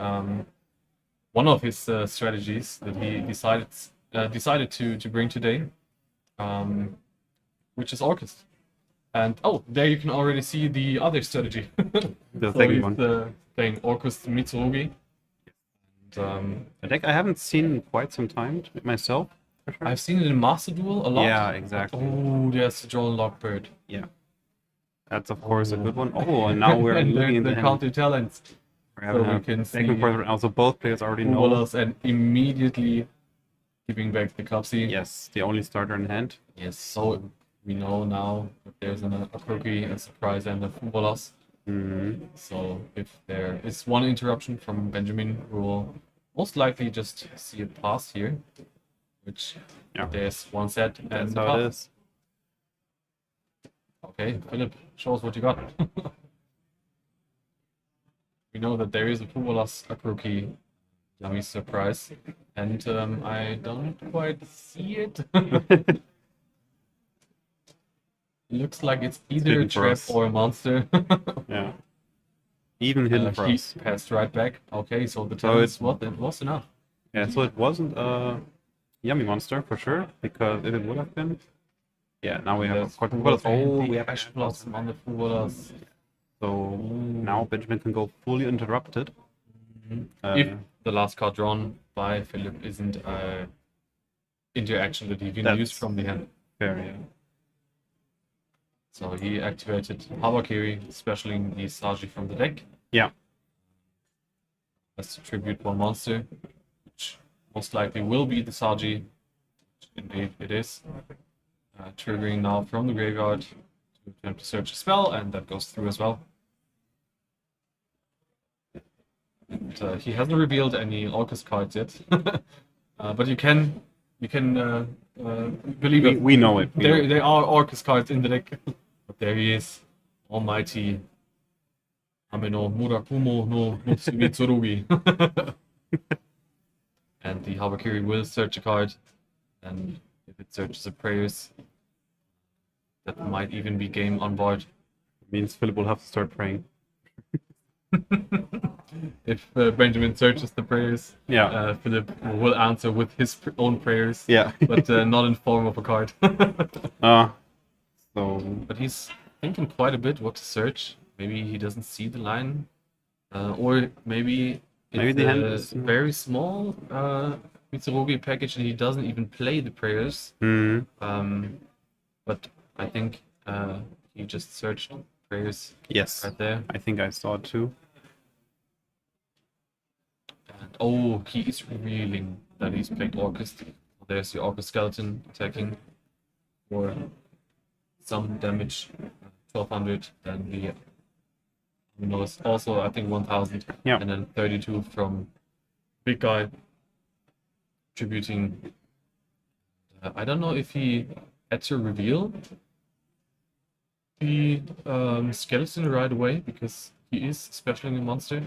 one of his strategies that he decided to bring today, which is Orcust. And oh, there you can already see the other strategy. The So second he's one. playing Orcust Mitsurugi. And, A deck I haven't seen in quite some time myself. For sure. I've seen it in Master Duel a lot. Yeah, exactly. Oh, there's the Drone Lockbird. Yeah. That's of course a good one. Oh, and now we're and looking the into counter talents. We're having So we a can back and see forth. Also, both players already know. Ubolas and immediately giving back the Cupsy. Yes, the only starter in hand. Yes, so we know now that there's a Crookie, a Surprise, and a Ubolas. Mm-hmm. So if there is one interruption from Benjamin, we will most likely just see it pass here, which Yeah. there's one set That's and how it is. Okay, Philip, show us what you got. We know that there is a Pubolas, a Crookie, Yummy Surprise, and I don't quite see it. Looks like it's either a hidden for trap us. or a monster. Yeah. Even hidden for He us. passed right back. Okay, so the So talents, what? It was enough. Yeah, so it wasn't a yummy monster for sure, because if it would have been. Yeah, now we have There's of course. Pubolas Oh, and we the have Ash Blossom on the Pubolas. So now Benjamin can go fully interrupted. If the last card drawn by Philip isn't an interaction that he can That's- use from the hand. Fair, yeah. So he activated Habakiri, specialing the Saji from the deck. Yeah. Has to tribute one monster, which most likely will be the Saji. Which indeed it is. Triggering now from the graveyard to attempt to search a spell, and that goes through as well. And he hasn't revealed any Orcust cards yet, but you can believe it. We know it. We know it. There are Orcust cards in the deck. But there he is, almighty Ameno Murakumo no Mitsurugi. And the Habakiri will search a card, and if it searches a prayers, that might even be game on board. Means Philip will have to start praying. If Benjamin searches the prayers, Yeah. Philip will answer with his own prayers, Yeah. but not in form of a card. So But he's thinking quite a bit what to search. Maybe he doesn't see the line, or maybe it's the hand a is- very small Mitsurugi package and he doesn't even play the prayers. But I think he just searched prayers yes, right there. I think I saw it too. And oh, he is revealing that he's played Orcust. There's the Orcust skeleton attacking for some damage, 1200. Then the was also I think 1000. Yeah. And then 32 from big guy tributing. I don't know if he had to reveal the skeleton right away because he is specialing a monster.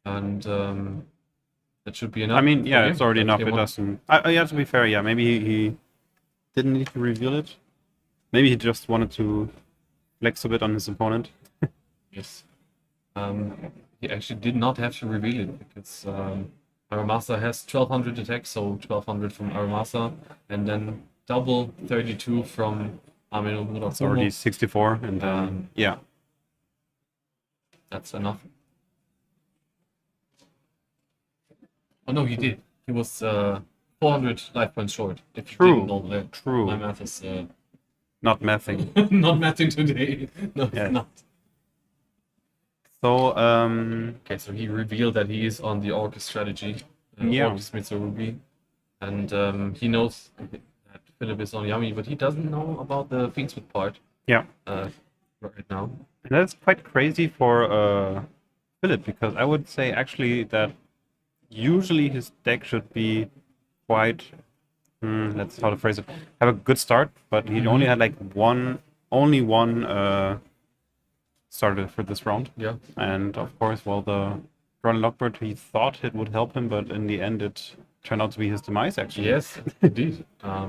And that should be enough. I mean, yeah, for it's him. already enough. He It won. doesn't. Yeah, to be fair, yeah, maybe he didn't need to reveal it. Maybe he just wanted to flex a bit on his opponent. Yes. He actually did not have to reveal it because Aramasa has 1200 attack, so 1200 from Aramasa, and then double 32 from Ameno It's already Murakumo. 64, and then yeah, That's enough. Oh no, he did. He was 400 life points short. If you True. didn't know that. True. My math is Not mathing. not mathing today. No, Yeah. it's not. So, Okay, so he revealed that he is on the Orcust strategy, Yeah. Orcust Mitsurugi, and he knows that Philip is on Yami, but he doesn't know about the Fiendsmith part yeah. right now. And that's quite crazy for Philip, because I would say actually that usually his deck should be quite, let's how to phrase it, have a good start, but he only had like only one starter for this round. Yeah. And of course, well, the Ron Lockbird, he thought it would help him, but in the end, it turned out to be his demise, actually. Yes, indeed. I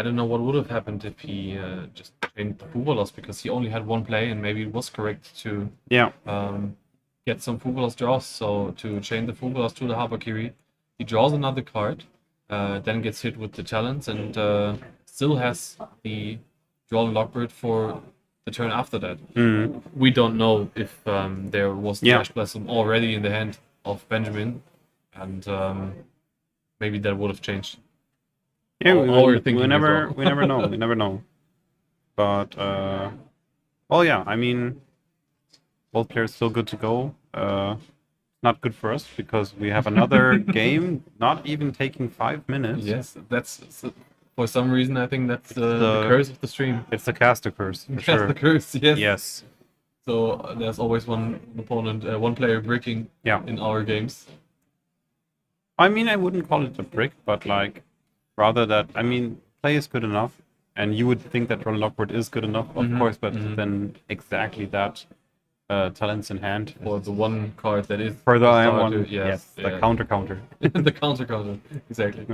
don't know what would have happened if he just changed the Fuba loss, because he only had one play, and maybe it was correct to Yeah. get some Fuba loss draws. So to chain the Fuba loss to the Habakiri, he draws another card, then gets hit with the talents, and still has the drawn Lockbird for the turn after that. We don't know if there was Yeah. Dash Blossom already in the hand of Benjamin, and maybe that would have changed. Yeah, Our thinking we as never, well. we never know. We never know. But well, yeah. I mean, both players still good to go. Not good for us because we have another game, not even taking 5 minutes. Yes, that's for some reason I think that's the the- curse of the stream. It's the caster curse for That's sure. the curse. Yes. Yes. So there's always one opponent, one player breaking Yeah. in our games. I mean, I wouldn't call it a brick, but like, rather that, I mean, play is good enough, and you would think that Ron Lockwood is good enough, of course, but then exactly that talents in hand. For the one card that is Further I am starter, one. Yes, the yeah. counter. The counter. Exactly.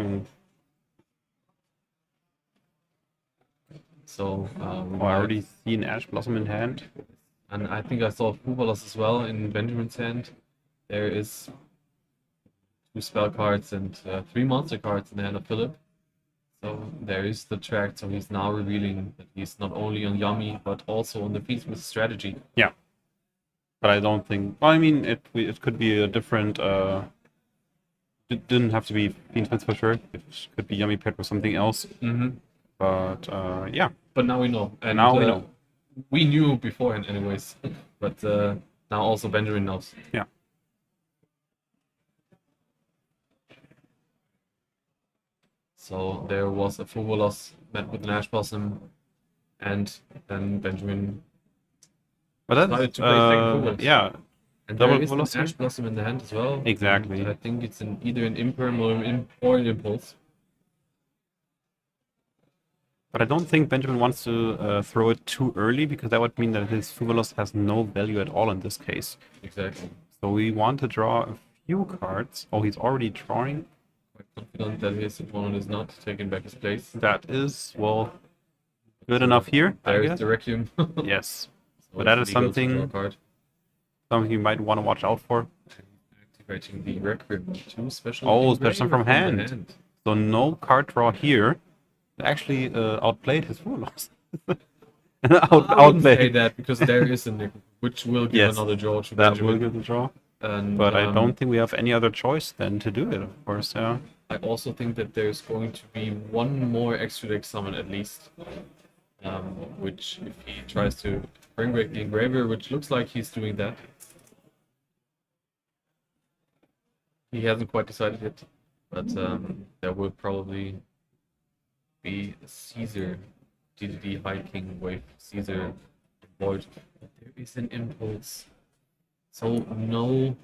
So Oh, I already see an Ash Blossom in hand. and I think I saw Fubalos as well in Benjamin's hand. There is 2 spell cards and 3 monster cards in the hand of Philip. So there is the track. So he's now revealing that he's not only on Yami but also on the Fiendsmith strategy. Yeah. But I don't think. Well, I mean, it could be a different. It didn't have to be Fiendsmith for sure. It could be Yummy Pet or something else. But yeah. But now we know. And Now we know. We knew beforehand, anyways. But now also Benjamin knows. Yeah. So there was a Fubalos met with an Ash Blossom, and then Benjamin But decided that's to play second Fubalos. yeah. And Double there is an Fubalos Ash here? Blossom in the hand as well. Exactly. And I think it's either an Imperm or an Impulse. But I don't think Benjamin wants to throw it too early, because that would mean that his Fugalos has no value at all in this case. Exactly. So we want to draw a few cards. Oh, he's already drawing. Quite confident that his opponent is not taking back his place. That is, well, good enough here, I There is guess. the Requiem. Yes. So But that it's is legal to draw a something card. you might want to watch out for. Activating the Requiem. 2 special. Oh, engraver special from the hand. So no card draw here. Actually outplayed his Fugalos. I wouldn't say Outplayed. that because there is a Nick, which will give Yes, another draw to That Benjamin. will give the draw. And, But I don't think we have any other choice then to do it, of course, yeah. I also think that there's going to be one more extra deck summon at least. Which, if he tries to bring back the Engraver, which looks like he's doing that. He hasn't quite decided yet, but there will probably be Caesar, DDD High King Wave, Caesar Void. But there is an Impulse. So no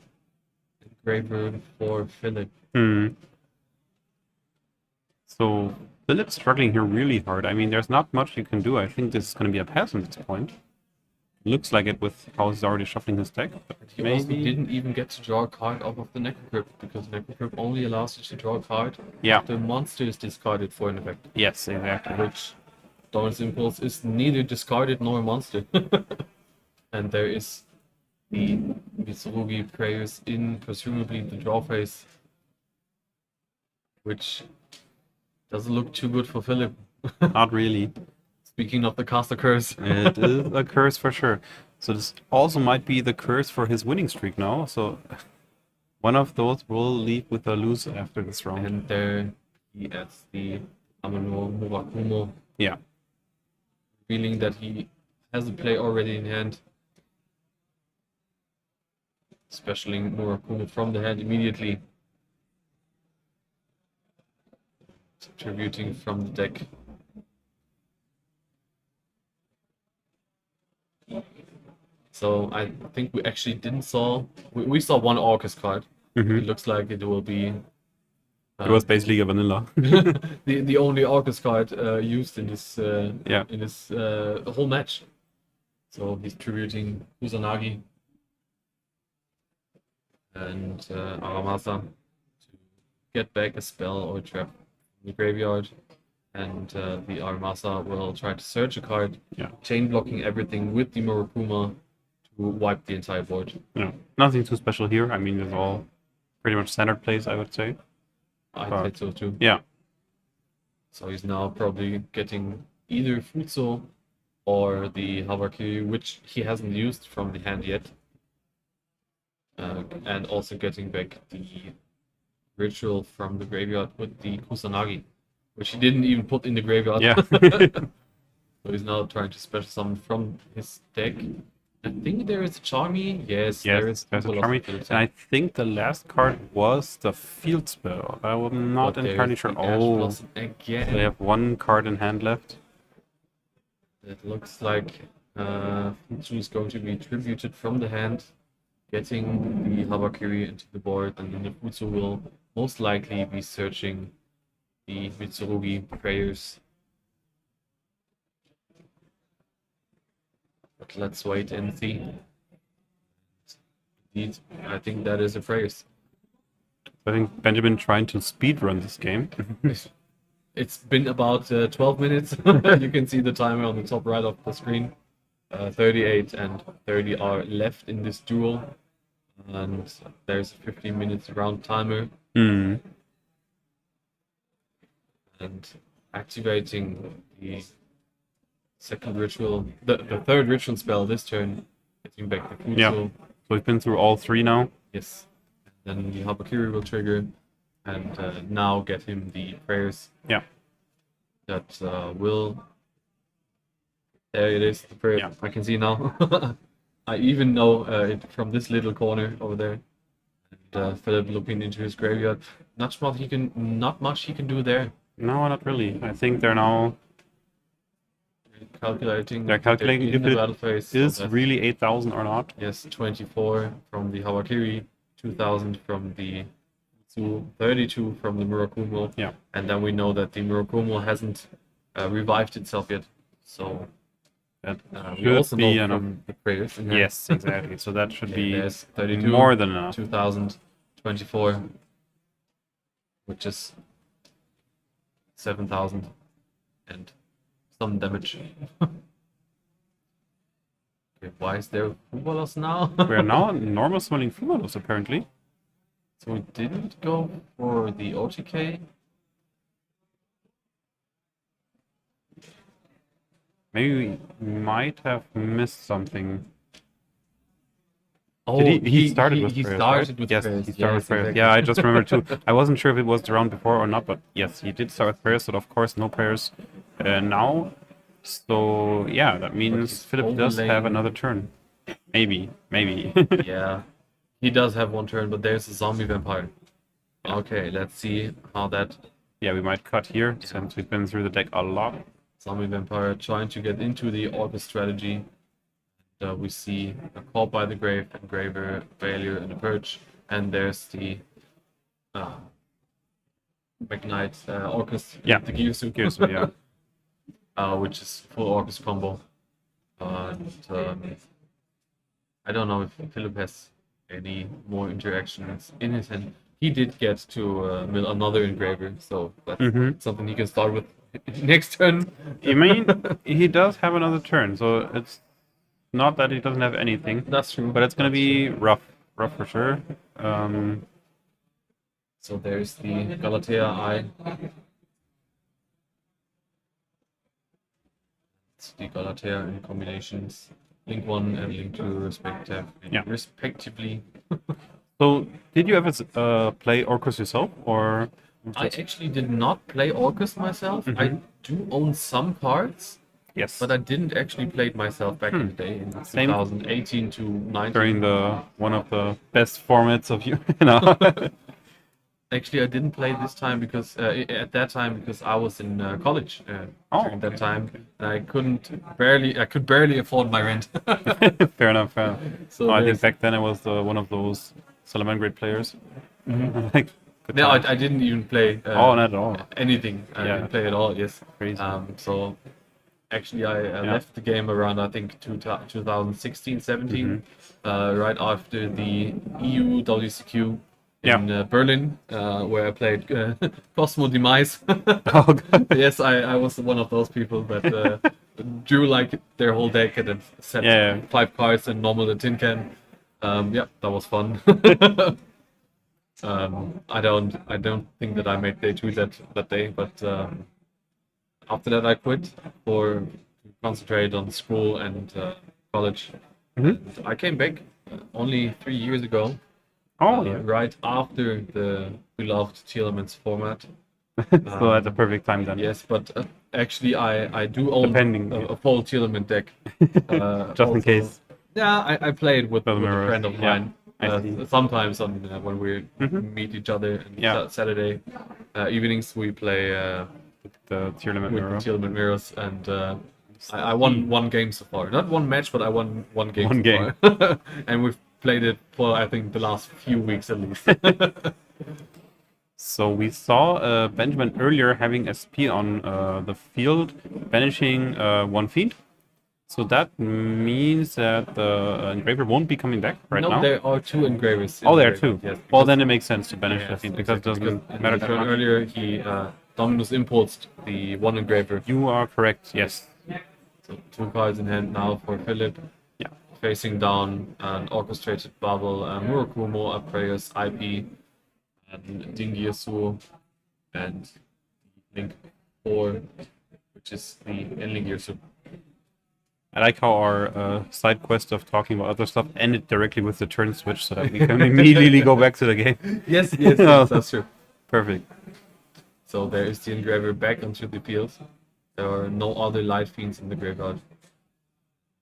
Engraver for Philip. So Philip's struggling here really hard. I mean, there's not much you can do. I think this is going to be a pass at this point. Looks like it with how he's already shuffling his deck. But He also maybe. didn't even get to draw a card off of the Necrocrypt, because Necrocrypt only allows you to draw a card Yeah. if the monster is discarded for an effect, Yes, exactly. which Dominance Impulse is neither discarded nor a monster. And there is the Mitsurugi prayers in presumably the draw phase, which doesn't look too good for Philip. Not really. Speaking of the caster curse. It is a curse for sure. So this also might be the curse for his winning streak now. So One of those will leave with a lose after this round. And there he adds the Amano Murakumo, Yeah. feeling that he has a play already in hand. Especially Murakumo from the hand immediately. Tributing from the deck. So I think we actually didn't saw... We saw one Orcust card. It looks like it will be... It was basically a vanilla. the only Orcust card used in this Yeah. in this whole match. So he's tributing Kusanagi and Aramasa to get back a spell or a trap from the graveyard. And the Aramasa will try to search a card, chain blocking everything with the Murakuma to wipe the entire board. Yeah. Nothing too special here. I mean, it's all pretty much standard plays, I would say. I'd say so too. Yeah. So he's now probably getting either Futsu or the Habakiri, which he hasn't used from the hand yet. And also getting back the ritual from the graveyard with the Kusanagi, which he didn't even put in the graveyard. Yeah. So he's now trying to special summon from his deck. I think there is a Charmy. Yes, there is. There's a Charmy. And I think the last card was the field spell. I'm not entirely sure. Oh, again. they have one card in hand left. It looks like Futsu is going to be tributed from the hand, getting the Habakiri into the board, and then the Futsu will most likely be searching the Mitsurugi prayers. But let's wait and see. Indeed, I think that is a phrase. I think Benjamin trying to speedrun this game. It's been about 12 minutes. You can see the timer on the top right of the screen. 38 and 30 are left in this duel. And there's a 15 minutes round timer. Hmm. And activating the second ritual, the third ritual spell this turn, getting back the Futsu. Yeah. So we've been through all three now. Yes. Then the Habakiri will trigger, and now get him the prayers. Yeah. That will. There it is, the prayer. Yeah. I can see now. I even know it from this little corner over there. And Philip looking into his graveyard. Not much he can do there. No, not really. I think they're now Calculating. They're calculating in if the it battle phase. is So really 8,000 or not. yes, 24 from the Hawakiri, 2,000 from the Futsu, 32 from the Murakumo. Yeah. And then we know that the Murakumo hasn't revived itself yet. So That we should also be know enough. from the prayers. in here. Yes, exactly. So that should be There's 32, more than enough. 2,000, 24, which is 7,000 and some damage. Okay, why is there Fubalos now? We're now normal summoning Fumalos, apparently. So we didn't go for the OTK. Maybe we might have missed something. Oh, Did he started with he prayers, started right? with yes, prayers. he started with Yes, prayers. exactly. Yeah, I just remember too. I wasn't sure if it was the round before or not, but yes, he did start with prayers. So of course, no prayers now. So yeah, that means he's Philip does have overlaying- another turn. Maybe. Yeah, he does have one turn, but there's a zombie vampire. Okay, let's see how that Yeah, we might cut here since we've been through the deck a lot. zombie vampire trying to get into the Orcust strategy. We see a call by the grave, engraver, failure, and a purge. And there's the Magnite Orcust, Yeah, the Gyusu, Gyusu, yeah. which is full Orcust combo. And I don't know if Philip has any more interactions in his hand. He did get to mill another engraver, so that's something he can start with next turn. I mean, he does have another turn, so it's not that he doesn't have anything. That's true. But it's gonna be rough for sure. So there's the Galatea Eye. It's the Galatea in combinations. Link 1 and Link 2 respectively. So, did you ever play Orcust yourself, or? I actually did not play Orcust myself. I do own some cards, Yes. but I didn't actually play it myself back in the day in Same. 2018 to 19. During the one of the best formats of you know. Actually, I didn't play this time because at that time because I was in college during that time, and I could barely afford my rent. Fair enough. Fair enough. So I think there's- back then I was one of those Salaman grade players. Like, good No, times. I didn't even play Oh, not at all. anything. I Yeah. didn't play at all. Yes. Crazy. So actually, I left the game around I think 2016, 17, right after the EU WCQ in Berlin, where I played Cosmo Demise. Oh, God. Yes, I was one of those people that drew like their whole deck and then set Yeah. 5 cards and normal the tin can. Yeah, that was fun. I don't think that I made day 2 that day, but after that I quit to concentrate on school and college. And I came back only 3 years ago. Oh, yeah. Right after the beloved Telemans format. So that's a perfect time then. Yes, but actually I do own Depending, a full Telement deck. Just in case. Yeah, I play it with a mirrors, friend of yeah. mine. I see. Sometimes on when we meet each other on Yeah. Saturday evenings we play The tournament with mirror. the Telement mirrors and I won one game so far. Not one match, but I won one game One so game. far. And we've played it for I think the last few weeks at least. So we saw Benjamin earlier having SP on the field, banishing one fiend. So that means that the engraver won't be coming back right No, now. there are 2 engravers. Oh, there are 2. Yes, Well, then it makes sense to banish the yes, fiend because it exactly, doesn't because matter in the that turn much. earlier he Dominus imports the 1 engraver. You are correct. Yes. So 2 cards in hand now for Philip. Yeah. Facing down an orchestrated bubble, Murakumo, Apprayers, IP, and Dingirsu, and Link 4, which is the Enlingirsu. I like how our side quest of talking about other stuff ended directly with the turn switch so that we can immediately go back to the game. Yes, that's true. Perfect. So there is the engraver back onto the field. There are no other light fiends in the graveyard.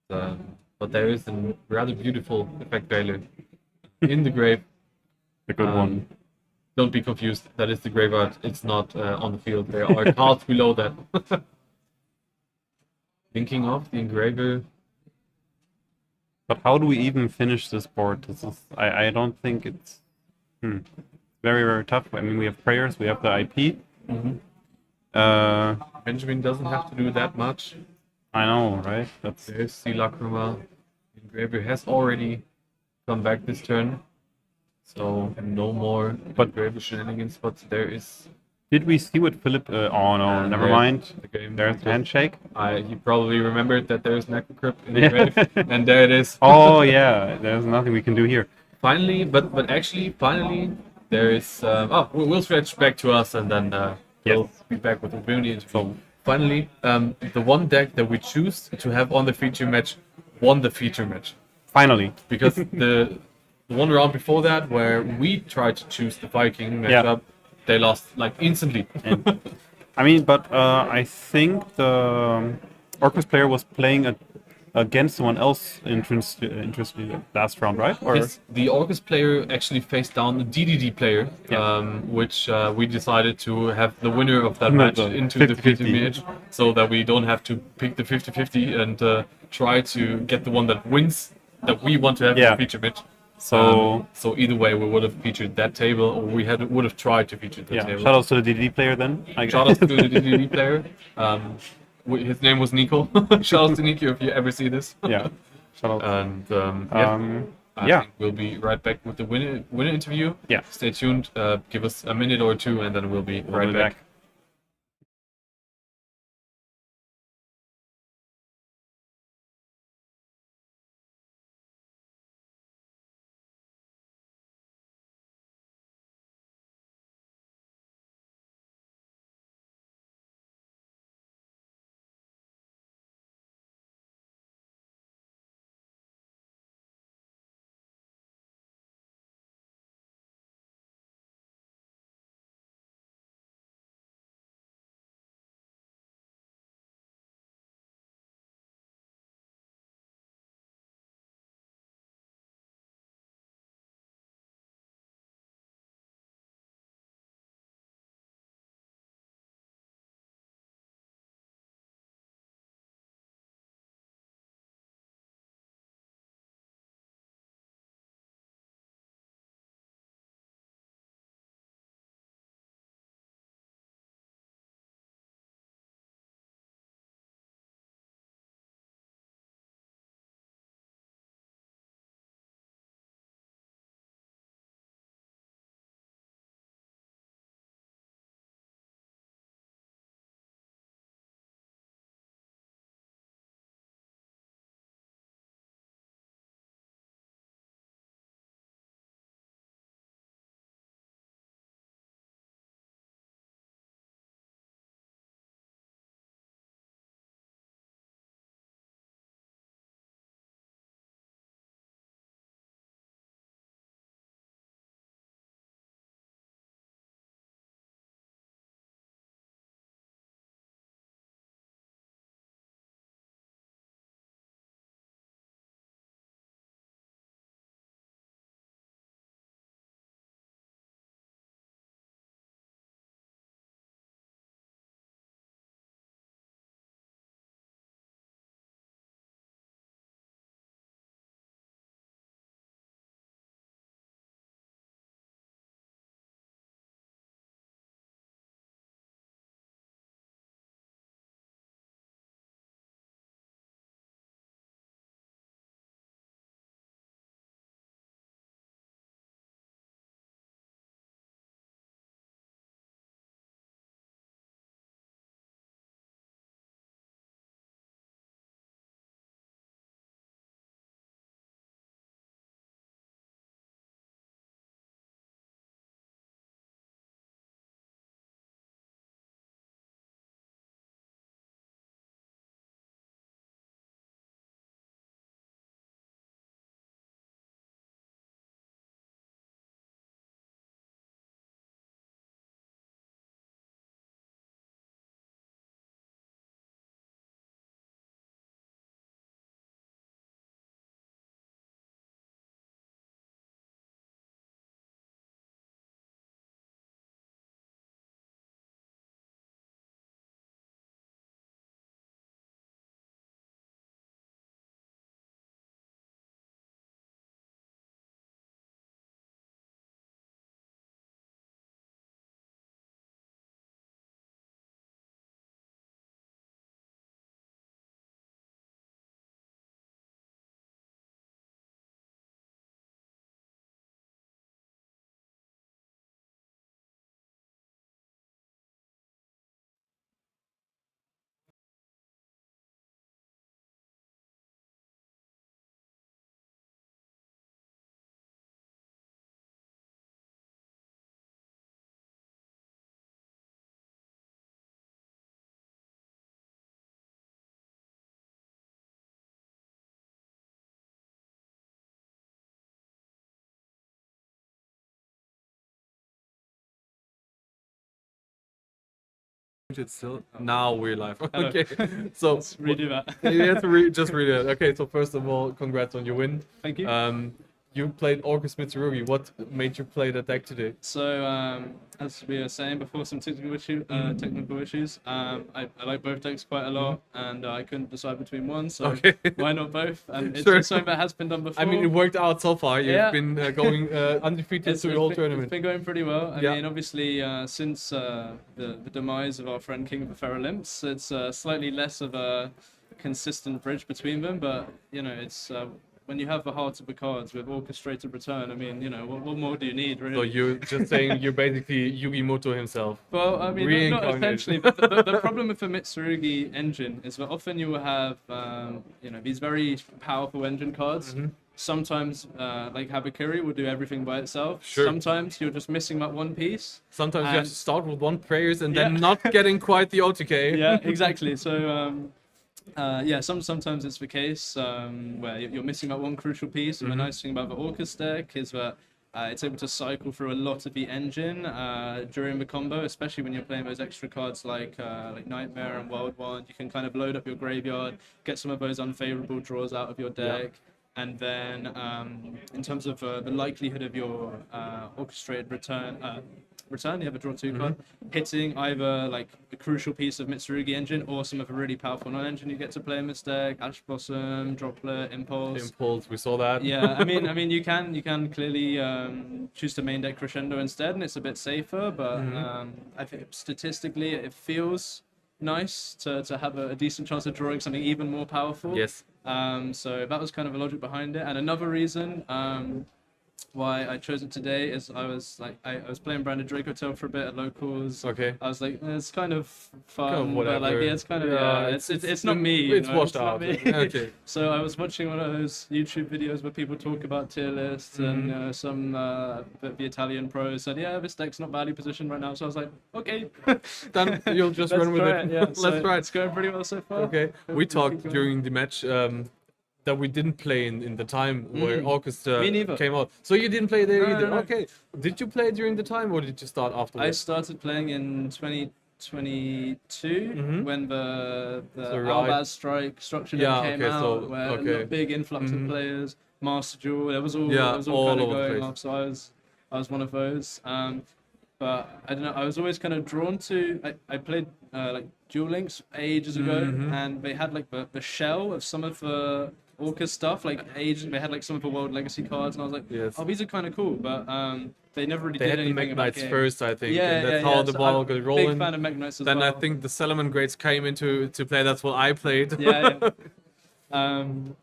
But there is a rather beautiful effect veiler in the grave. A good one. Don't be confused. That is the graveyard. It's not on the field. There are cards below that. Thinking of the engraver. But how do we even finish this board? This is I don't think it's very, very tough. I mean, we have prayers, we have the IP. Benjamin doesn't have to do that much. I know, right? That's There's the Lacrima. The engraver has already come back this turn. So no more engraver shenanigans, but there is... Did we see what Philip? Oh no, never there's mind. the game. There's the handshake. He probably remembered that there's Necrocrypt in the grave, and there it is. Oh yeah, there's nothing we can do here. Finally, but actually, finally, there is... we'll switch back to us, and then we'll be back with the community interview. Finally, the one deck that we choose to have on the feature match won the feature match. Finally. Because the one round before that, where we tried to choose the Viking matchup, they lost like instantly. I mean, but I think the Orcust player was playing against someone else interestingly last round, right? Or Yes, the Orcust player actually faced down the DDD player, which we decided to have the winner of that match into the 50 match, so that we don't have to pick the 50-50 and try to get the one that wins, that we want to have in the feature match. So either way, we would have featured that table, or we would have tried to feature that table. Shout outs to the DDD player then. Shout out to the DDD player. His name was Nico. Shout out to Nico if you ever see this. Yeah. Shout out. And I think we'll be right back with the winner interview. Yeah. Stay tuned. Give us a minute or two, and then we'll be right back. It's still now we're live. Hello. Okay, so Let's redo that. you have to just read it. Okay, so first of all, congrats on your win. Thank you. You played Orcust Mitsurugi. What made you play that deck today? So, as we were saying before, some technical issues. I like both decks quite a lot, and I couldn't decide between one. So Okay. why not both? And it's Sure. something that has been done before. I mean, it worked out so far. You've Yeah. been going undefeated through the whole tournament. It's been going pretty well. I Yeah. mean, obviously, since the demise of our friend King of the Feralymphs, it's slightly less of a consistent bridge between them. But you know, it's when you have the heart of the cards with orchestrated return. I mean, you know, what more do you need, really? So you're just saying you're basically Yugimoto himself. Well, I mean, not Reincarnated. essentially. But the problem with the Mitsurugi engine is that often you will have, you know, these very powerful engine cards. Sometimes, like Habakiri will do everything by itself. Sure. Sometimes you're just missing that one piece. Sometimes you have to And- start with one prayers and then Yeah. not getting quite the OTK. Yeah, exactly. So, yeah, sometimes it's the case where you're missing that one crucial piece. And the nice thing about the Orcust deck is that it's able to cycle through a lot of the engine during the combo, especially when you're playing those extra cards like Nightmare and Wild Wand. You can kind of load up your graveyard, get some of those unfavorable draws out of your deck. And then, in terms of the likelihood of your orchestrated return, you have a draw 2 card, hitting either like the crucial piece of Mitsurugi engine or some of the really powerful non-engine you get to play in this deck, Ash Blossom, Droplet, Impulse. Impulse, we saw that. Yeah, I mean, you can clearly choose to main deck Crescendo instead, and it's a bit safer. But I think statistically, it feels nice to have a decent chance of drawing something even more powerful. Yes. So that was kind of the logic behind it. And another reason why I chose it today is I was playing Branded Draco Tail for a bit at locals. Okay. I was like, it's kind of fun, Kind of but like, whatever. yeah, it's kind of Yeah, it's not me. You It's know, washed not out. me. Okay. So I was watching one of those YouTube videos where people talk about tier lists, and some the Italian pros said, yeah, this deck's not badly positioned right now. So I was like, okay, Then you'll just let's run with try it. Yeah, so Let's try it. It's going pretty well so far. Okay. We Hopefully talked keep going. during the match that we didn't play in the time where Orcust Me neither. came out. So you didn't play there No, either. no, no. Okay. Did you play during the time or did you start I afterwards? started playing in 2022 when the So right. Albaz Strike structure Yeah, came okay, out, so- where okay. a big influx of players, Master Duel, there was all, Yeah, it was all all kind of over the going place. off. So I was one of those. But I don't know. I was always kind of drawn to. I played like Duel Links ages ago, and they had like the shell of some of the Orcust stuff. Like they had like some of the World Legacy cards, and I was like, Yes. oh, these are kind of cool. But they never really They did had the anything Mech about Knights game. first, I think. Yeah, and that's yeah, how yeah. the So ball I'm got a rolling. Big fan of Mech Knights as Then well. I think the Salomon Grades came into play. That's what I played. Yeah.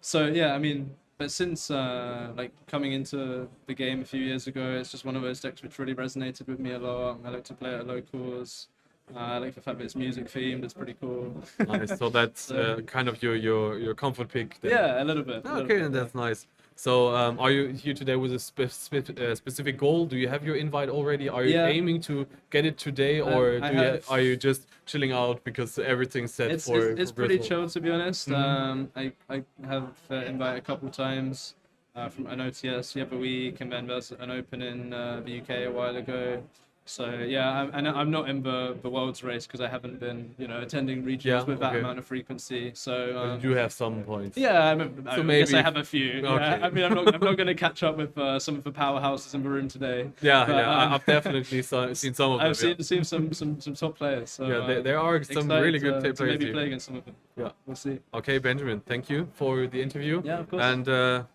So yeah, I mean, but since like coming into the game a few years ago, it's just one of those decks which really resonated with me a lot. I like to play it at locals. I like the fact that it's music themed. It's pretty cool. Nice. So that's kind of your comfort pick. Then. Yeah, a little bit. a little Okay, bit. and that's nice. So, are you here today with a specific goal? Do you have your invite already? Are you Yeah. aiming to get it today, or I do you have. are you just chilling out because everything's set It's for? it's for pretty Bristol? chill, to be honest. I have invited a couple times from an OTS the other week, and then there's an open in the UK a while ago. So yeah, I'm not in the world's race because I haven't been, attending regions Yeah, with that okay. amount of frequency. So But you do have some points. yeah, I guess maybe- I have a few. Yeah, Okay. I mean, I'm not going to catch up with some of the powerhouses in the room today. Yeah, But, I've definitely seen some of them. I've seen some top players. So, Yeah, there are some excited really good to players maybe here. play against some of them. Yeah. We'll see. Okay, Benjamin, thank you for the interview. Yeah, of course. And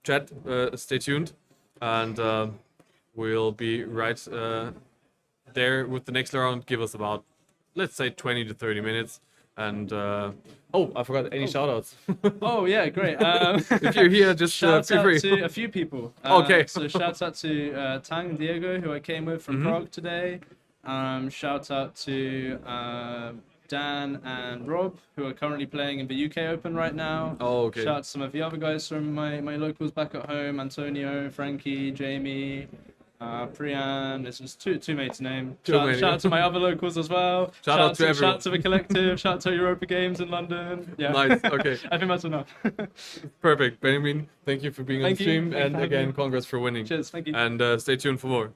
chat, stay tuned, and we'll be right there with the next round. Give us about, let's say, 20 to 30 minutes. And oh, I forgot any shoutouts. Oh yeah, great. If you're here, just Shout feel out free. to a few people. Okay. So shout out to Tang and Diego, who I came with from Prague today. Shout out to Dan and Rob, who are currently playing in the UK Open right now. Oh, okay. Shout out to some of the other guys from my locals back at home: Antonio, Frankie, Jamie. Priyan, it's just too many to name. Shout out to my other locals as well. Shout out to everyone. Shout out to the collective. Shout out to Europa Games in London. Yeah. Nice, okay. I think that's enough. Perfect. Benjamin, thank you for being on Thank you. stream. Thank you And for having again, me. congrats for winning. Cheers. Thank you. And stay tuned for more.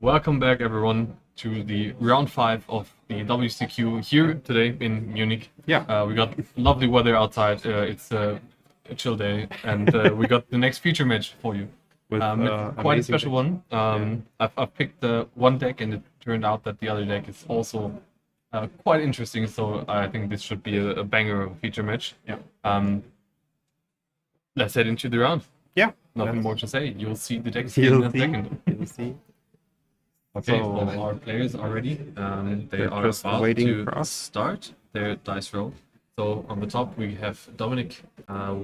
Welcome back, everyone, to the round 5 of the WCQ here today in Munich. Yeah. We got lovely weather outside. It's a chill day, and we got the next feature match for you. With It's quite a amazing special decks. one. I've picked one deck, and it turned out that the other deck is also quite interesting. So I think this should be a banger of a feature match. Yeah. Let's head into the round. Yeah. Nothing more to say. You'll see the decks You'll in a see. second. You'll see. Okay, So- so our players are ready. They They're are just about waiting to for us. start their dice roll. So on the top we have Dominic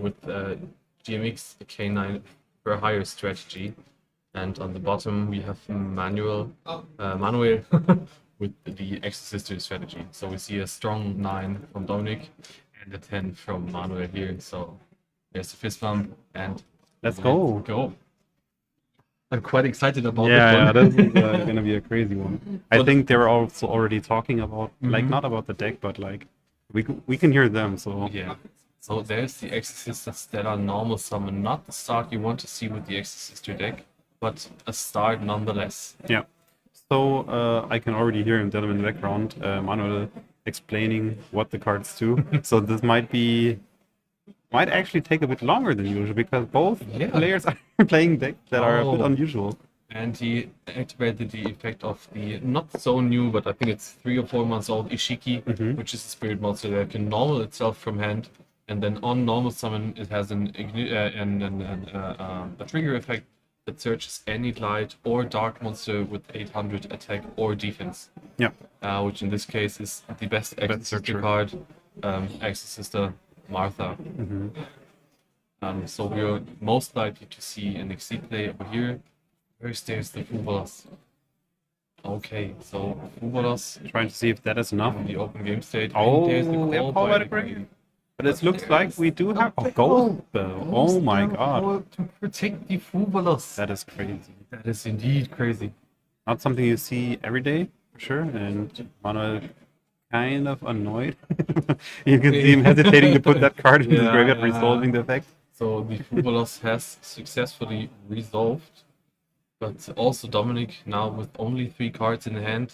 with GMX K9 for higher strategy, and on the bottom we have Manuel with the Exosister strategy. So we see a strong 9 from Dominic and a 10 from Manuel here. So there's a fist bump, and Let's go. go. I'm quite excited about Yeah, this this one. is gonna be a crazy one. I But- think they were also already talking about, like, Mhm. not about the deck, but like, we can hear them. So Yeah. So there's the Exosisters that are normal summon, not the start you want to see with the Exosister deck, but a start nonetheless. yeah. So I can already hear him down in the background, Manuel explaining what the cards do. So this might actually take a bit longer than usual because both Yeah. players are playing decks that are a bit Oh. unusual. And he activated the effect of the not so new, but I think it's 3 or 4 months old Ishiki, Mhm. which is a spirit monster that can normal itself from hand, and then on normal summon it has a trigger effect that searches any light or dark monster with 800 attack or defense. Yeah. Which in this case is the best Exosister searcher. card, Exosister Martha. So we are most likely to see an Exceed play over here. First there's the Fubolas. Okay, so Fubolas Trying to see if that is enough. in the open game state. Oh, and there's the they have call call by by the the Grave. Grave. But it looks like we do have a gold bell. Oh my god. To protect the Fubolas. That is crazy. That is indeed crazy. Not something you see every day, for sure. And Manuel kind of annoyed. You can see him hesitating to put that card in his Yeah, graveyard, yeah. resolving the effect. So the Fubolas has successfully resolved, but also Dominic now with only 3 cards in hand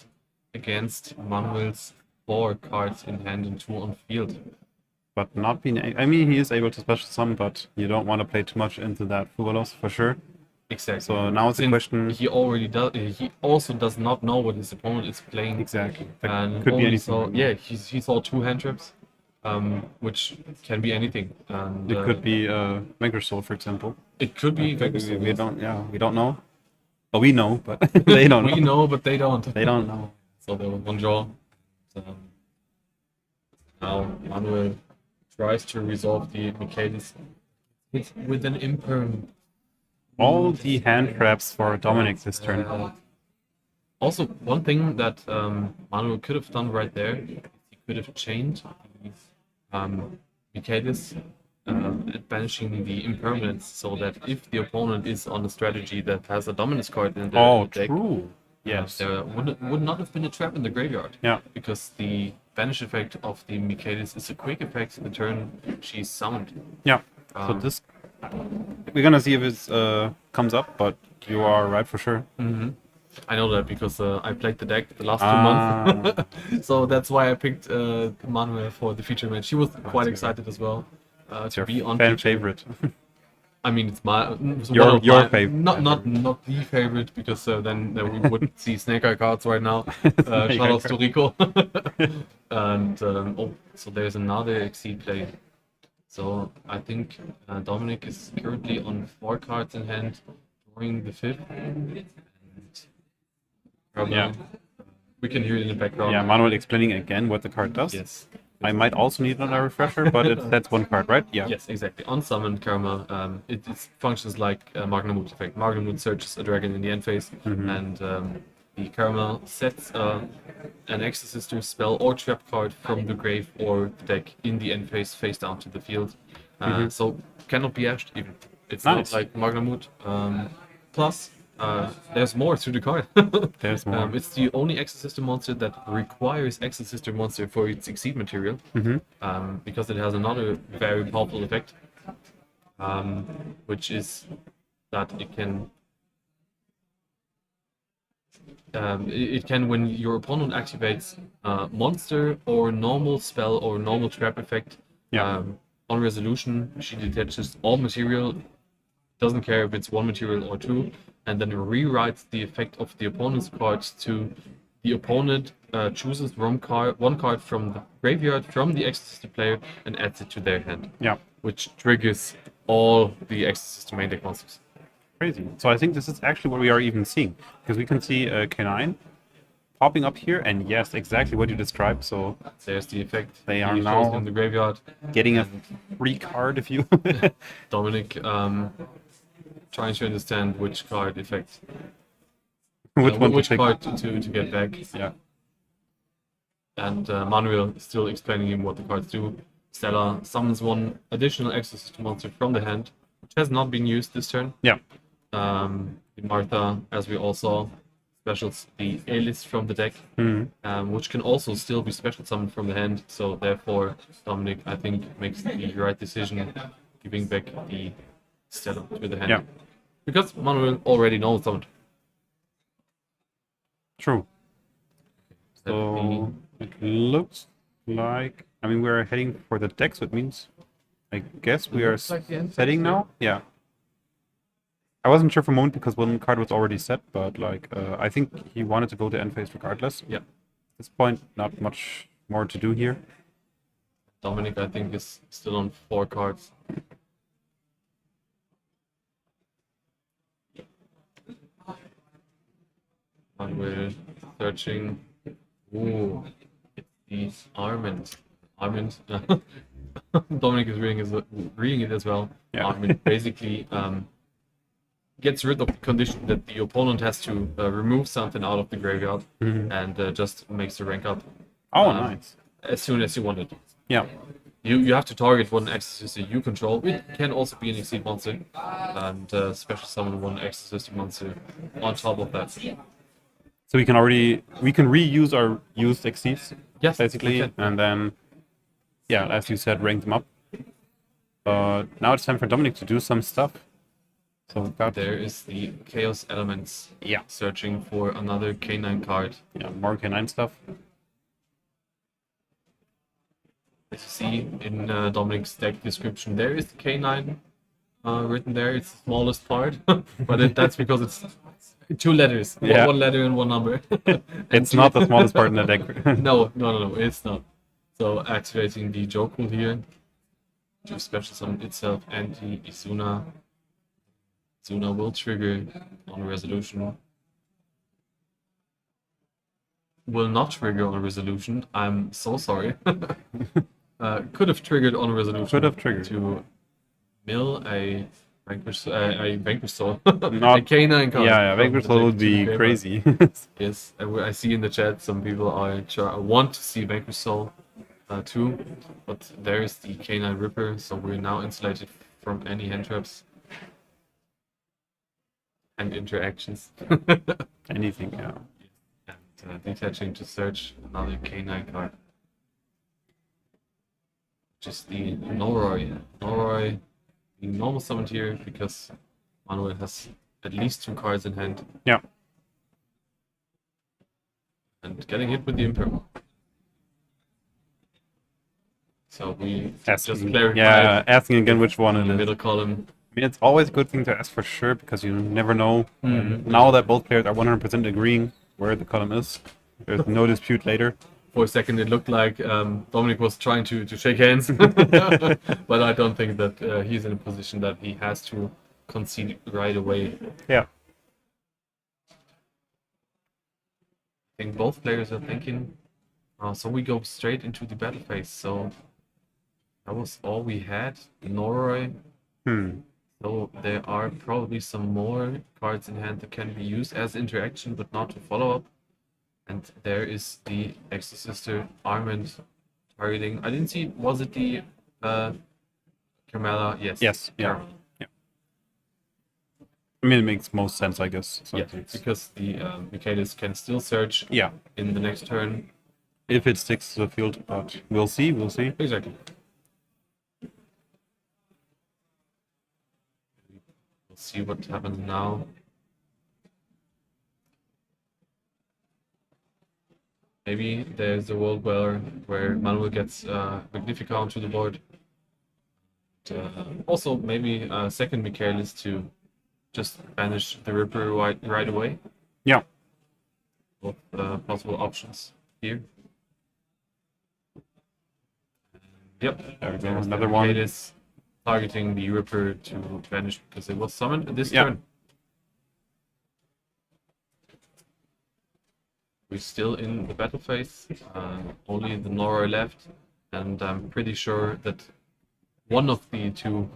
against Manuel's 4 cards in hand and 2 on field. But not being. I mean, he is able to special summon, but you don't want to play too much into that Fubolos for sure. Exactly. So now it's a Since question. He already does. He also does not know what his opponent is playing. Exactly. That And could be only anything. saw, yeah, he saw 2 hand traps, which can be anything. And It could be Vanquish Soul, for example. It could be. We don't. Yeah, we don't know. Well, we know, but they don't know. We know, but they don't. They don't know. So there was one draw. Now Manuel tries to resolve the Michaelis with an imperm. All the hand traps for Dominic this turn. Also, one thing that Manuel could have done right there, he could have chained Michaelis banishing the impermanence, so that if the opponent is on a strategy that has a dominance card in the Oh, deck, true. Yes. there would not have been a trap in the graveyard. Yeah. Because the banish effect of the Michaelis is a quick effect the turn she's summoned. Yeah. So this, we're gonna see if it comes up, but you are right for sure. I know that because I played the deck the last 2 Ah. months. So that's why I picked Manuel for the feature match. He was quite excited as well It's to your be on fan feature. favorite. I mean, it's my Your- one of your my- favorite. not the favorite, because then we would see Snake Eye cards right now. Snake Shout outs Eye to Rico. And so there's another Exceed play. So I think Dominic is currently on 4 cards in hand, drawing the 5th. And Yeah. we can hear it in the background. Yeah, Manuel explaining again what the card does. Yes. I might also need another refresher, but that's one card, right? Yeah. Yes, exactly. On summon Karma, it functions like a Magnamut effect. Magnamut searches a dragon in the end phase, and the Karma sets an Exosister spell or trap card from the grave or the deck in the end phase, face down to the field. So cannot be ashed even. It's Nice. not like Magnamut. Plus, there's more to the card. There's more. It's the only Exosister monster that requires Exosister monster for its Exceed material, because it has another very powerful effect, which is that it can it can, when your opponent activates monster or normal spell or normal trap effect, Yeah. on resolution, she detaches all material, doesn't care if it's one material or two, and then rewrites the effect of the opponent's cards to the opponent chooses one card from the graveyard from the Exosister player and adds it to their hand, Yeah. which triggers all the Exosister main deck monsters. Crazy. So I think this is actually what we are even seeing, because we can see K9 popping up here, and yes, exactly what you described. So There's the effect. They are He shows now in the graveyard. getting a free card if you. Dominic trying to understand which card effect, which card to get back. Yeah. And Manuel is still explaining him what the cards do. Stella summons one additional Exorcist monster from the hand, which has not been used this turn. Yeah. Martha, as we all saw, specials the A-list from the deck, which can also still be special summoned from the hand. So therefore, Dominic, I think, makes the right decision, giving back the Stella to the hand. Yeah. Because Manuel already knows summoned. True. So it looks like, I mean, we're heading for the deck, so it means, I guess we are like the end setting phase, now. Yeah. I wasn't sure for a moment because one card was already set, but like I think he wanted to go to end phase regardless. Yeah. At this point, not much more to do here. Dominic, I think, is still on 4 cards. And we're searching. Ooh, it's the Armand. Armand. Dominic is reading it as well. Yeah. Armand basically gets rid of the condition that the opponent has to remove something out of the graveyard and just makes the rank up Oh, nice. as soon as you want it. Yeah. You have to target one Exorcist you control. It can also be an Exceed monster, and special summon one Exorcist monster on top of that. So we can reuse our used XCs, Yes, basically, we can. and then, yeah, as you said, rank them up. But now it's time for Dominic to do some stuff. So we've got There is the Chaos Elements. Yeah. Searching for another K9 card. yeah, more K9 stuff. As you see in Dominic's deck description, there is the K9 written there. It's the smallest part, but that's because it's 2 letters. Yeah. One letter and one number. It's not the smallest part in the deck. No, it's not. So activating the Jokel here to special summon itself and the Izuna. Izuna will trigger on resolution. Will not trigger on resolution. I'm so sorry. Could have triggered on resolution. Could have triggered. To mill a Vanquish Soul. Not- a K9 card. Yeah, from Vanquish the Soul deck would to the be paper. crazy. Yes, I see in the chat some people want to see Vanquish Soul too, but there is the K9 Ripper, so we're now insulated from any hand traps and interactions. Anything, yeah. And detaching to search another K9 card. Just the Noroi. Noroi being normal summoned here because Manuel has at least 2 cards in hand. Yeah. And getting hit with the Imperil. So we just clarify asking again which one in it the is. middle column. I mean, it's always a good thing to ask for sure because you never know. Now that both players are 100% agreeing where the column is, there's no dispute later. For a second, it looked like Dominic was trying to shake hands, but I don't think that he's in a position that he has to concede right away. Yeah. I think both players are thinking. So we go straight into the battle phase. So that was all we had. Noroi. So there are probably some more cards in hand that can be used as interaction, but not to follow up. And there is the Exosister Armand targeting. I didn't see. Was it the Carmela? Yes. Yes. Yeah. Carmela. Yeah. I mean, it makes most sense, I guess. So Yeah, it's- because the Michaelis can still search yeah. in the next turn. If it sticks to the field, but we'll see. We'll see. Exactly. We'll see what happens now. maybe there's a world where Manuel gets Magnifica onto the board. Also, maybe second Michaelis to just banish the Ripper right away. Yeah. Both possible options here. Yep. There we go. There's Another the one. Michaelis targeting the Ripper to vanish because it was summoned this Yeah. turn. We're still in the battle phase. Only the Nora left, and I'm pretty sure that one of the two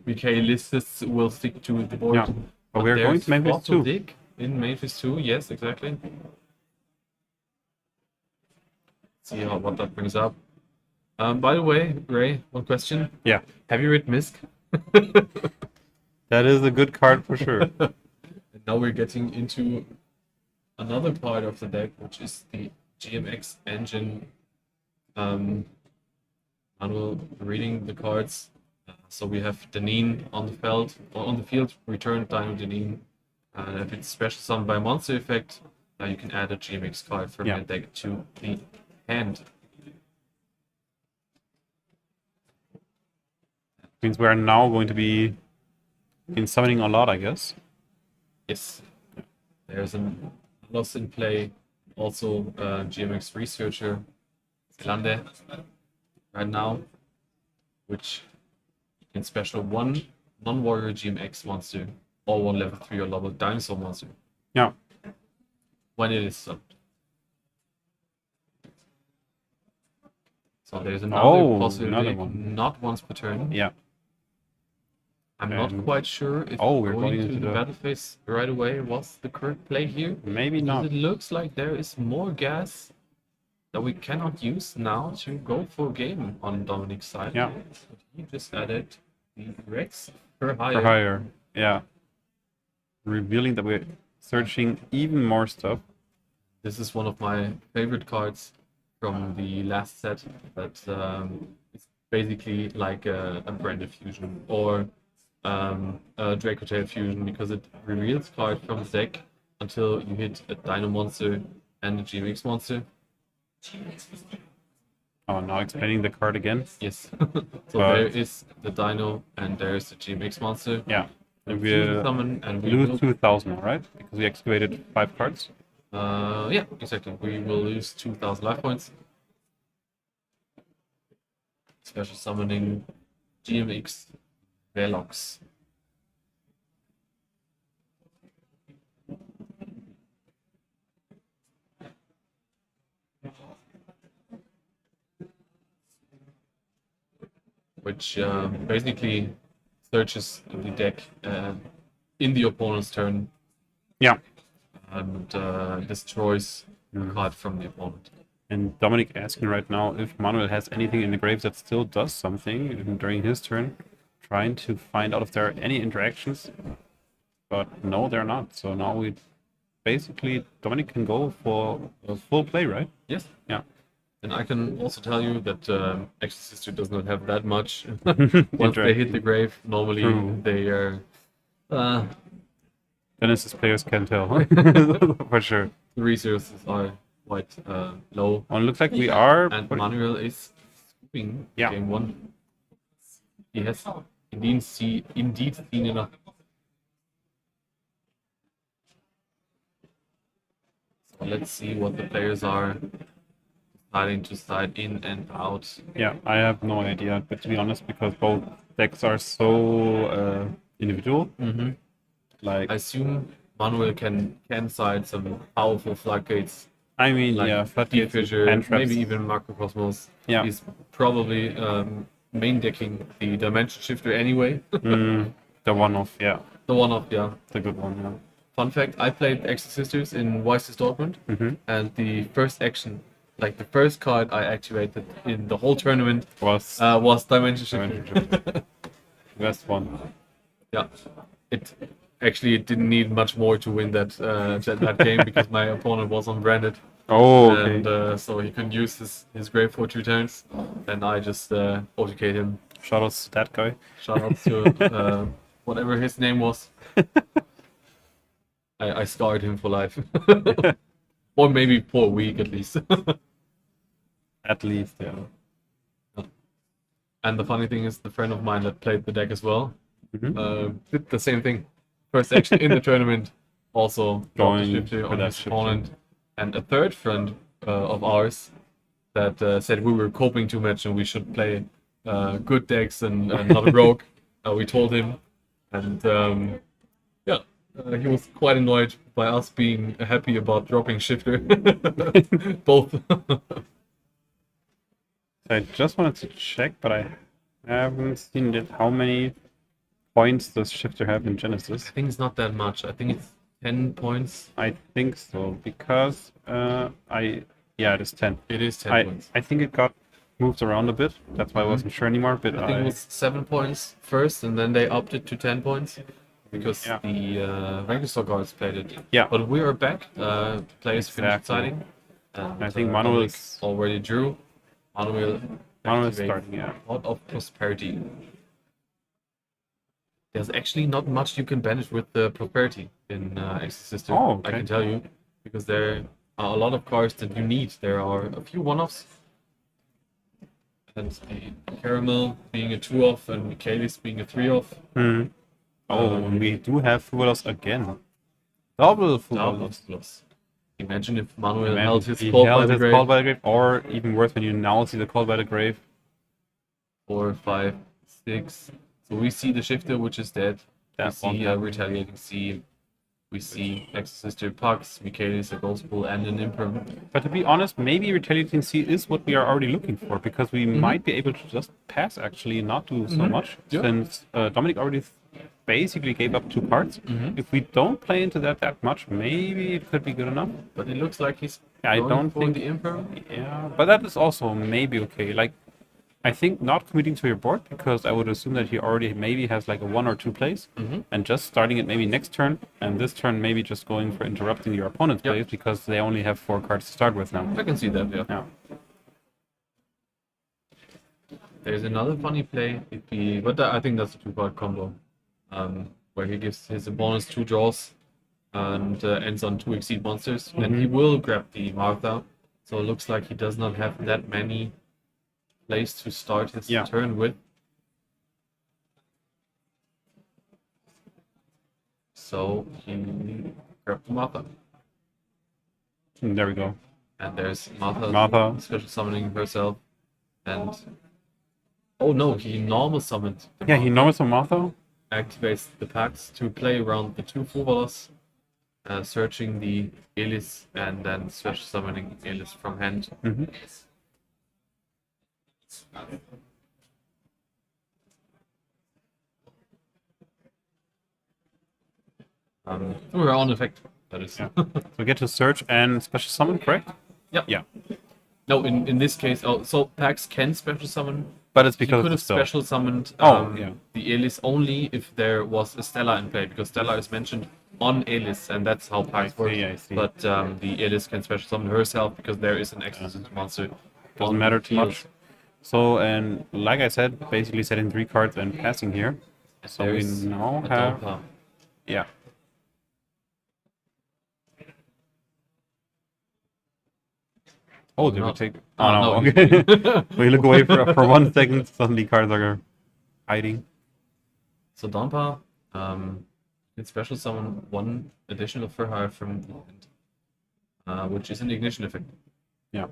Michaelists will stick to the board. Yeah. But we're going to there's Memphis also 2. Dig in Memphis 2, yes, exactly. See what that brings up. By the way, Ray, one question. Yeah. Have you read Misk? That is a good card for sure. And now we're getting into another part of the deck, which is the GMX engine. Manuel reading the cards. So we have Deneen on the field, return Dino Deneen. And if it's special summoned by monster effect, you can add a GMX card from Yeah. your deck to the hand. Means we're now going to be in summoning a lot, I guess. Yes. There's a loss in play. Also, GMX researcher, Zelande, right now, which can special one non-warrior GMX monster or one level 3 or level dinosaur monster Yeah. when it is summoned. So there's another Oh, possibility, another one. not once per turn. Yeah. I'm not And- quite sure if we're going going to into the the- battle phase right away was the correct play here. Maybe Because not. it looks like there is more gas that we cannot use now to go for a game on Dominic's side. Yeah. But he just added the Rex per For higher. higher. Yeah. Revealing that we're searching even more stuff. This is one of my favorite cards from the last set that is basically like a branded fusion or a Dracotail fusion because it reveals card from the deck until you hit a Dino monster and a GMX monster. Oh, now explaining the card again. Yes. So But- there is the Dino and there's the GMX monster. Yeah. And We we summon and we lose will, 2,000, right? Because we excavated 5 cards. yeah, exactly. We will lose 2,000 life points. Special summoning GMX Velox. Which basically searches the deck in the opponent's turn Yeah. and destroys a card from the opponent. And Dominic asking right now if Manuel has anything in the grave that still does something during his turn, trying to find out if there are any interactions. But no, they're not. So now we basically, Dominic can go for a full play, right? Yes. Yeah. And I can also tell you that Exosister does not have that much. Once they hit the grave, normally True. they are Genesis players can tell, for sure. the resources are quite low. Well, it looks like we are. And putting- Manuel is scooping Yeah. game one. He has indeed seen enough. So let's see what the players are deciding to side in and out. Yeah, I have no idea, but to be honest, because both decks are so individual, like I assume Manuel can side some powerful floodgates. I mean, Like yeah, Deep floodgates, Fissure, hand traps. maybe even Macrocosmos. Yeah. He's probably main decking the Dimension Shifter anyway. The one-off, yeah, The one-off, yeah. the good one, yeah. Fun fact, I played Exosisters in Weiss Dortmund, and the first action, like the first card I activated in the whole tournament Was was Dimension Shifter. Dimension best one. Yeah. It didn't need much more to win that game because my opponent was unbranded. Oh, okay. And so he couldn't use his grave for 2 turns, and I just OTK'd him. Shoutouts to that guy. Shout out to whatever his name was. I scarred him for life. or maybe for a week at least. At least, yeah. And the funny thing is, the friend of mine that played the deck as well did the same thing. First action in the tournament, also dropped the Going shifter for on that his shifter. opponent. And a third friend of ours that said we were coping too much and we should play good decks and not a rogue. We told him, and he was quite annoyed by us being happy about dropping shifter. Both. I just wanted to check, but I haven't seen it. How many points does Shifter have in Genesis? I think it's not that much. I think it's 10 points. I think so, because it is 10. It is 10 points. I think it got moved around a bit. That's why I wasn't sure anymore. But I think it was 7 points first, and then they upped it to 10 points because Yeah. the Register guards played it. Yeah. But we are back. Players finished Exactly. signing. And, I think Manuel Dominic is- already drew. Manuel Manuel is activate starting, yeah. Pot of Prosperity. There's actually not much you can banish with the Prosperity in Exosister. Oh, I okay. can tell you, because there are a lot of cards that you need. There are a few one-offs. And the Caramel being a 2-off and Michaelis being a 3-off. Hmm. Oh, and we do have Fugalos again. Double Double Fugalos. plus. Imagine if Manuel Man, held his he call by held the his grave. Call by the Grave, or even worse, when you now see the Call by the Grave. 4, 5, 6. So we see the Shifter, which is dead. We That won't see happen. Retaliating Sea. We see Exosister Pucks, Michaelis, a Ghost Pool, and an Imperm. But to be honest, maybe Retaliating Sea is what we are already looking for, because we might be able to just pass, actually, not do so much, Yeah. since Dominic already basically gave up 2 cards. If we don't play into that much, maybe it could be good enough. But it looks like he's I going don't for think- the Imperm. Yeah, but that is also maybe okay. Like, I think not committing to your board, because I would assume that he already maybe has like a 1 or 2 plays, and just starting it maybe next turn, and this turn maybe just going for interrupting your opponent's Yep. plays, because they only have 4 cards to start with now. I can see that, yeah. Yeah. There's another funny play, but I think that's a 2-card combo, where he gives his opponents 2 draws and ends on 2 Exceed monsters. Then he will grab the Martha, so it looks like he does not have that many plays to start his Yeah. turn with. So he grabbed the Martha. And there we go. And there's Martha, Martha. special summoning herself. And oh no, he normal summoned the Yeah, he Martha. knows some Martha. Activates the packs to play around the 2 Fuvalas, searching the Elis and then special summoning Elis from hand. We're on effect, that is. Yeah. So we get to search and special summon, correct? Yep. Yeah. No, in this case, so packs can special summon. But it's He because could of have the spell. special summoned Yeah. the Elis only if there was a Stella in play, because Stella is mentioned on Elis, and that's how packs work. I see. But the Elis can special summon herself because there is an Exorcist monster. Doesn't on matter the too field. much. So, and like I said, basically setting 3 cards and passing here. So we There's now a have... Dolpa. Yeah. Oh, did we not. take... Oh, Oh, no, no, okay. We look away for 1 second, suddenly cards are hiding. So Dompa can special summon 1 additional Furhire from the end, which is an ignition effect. Yeah.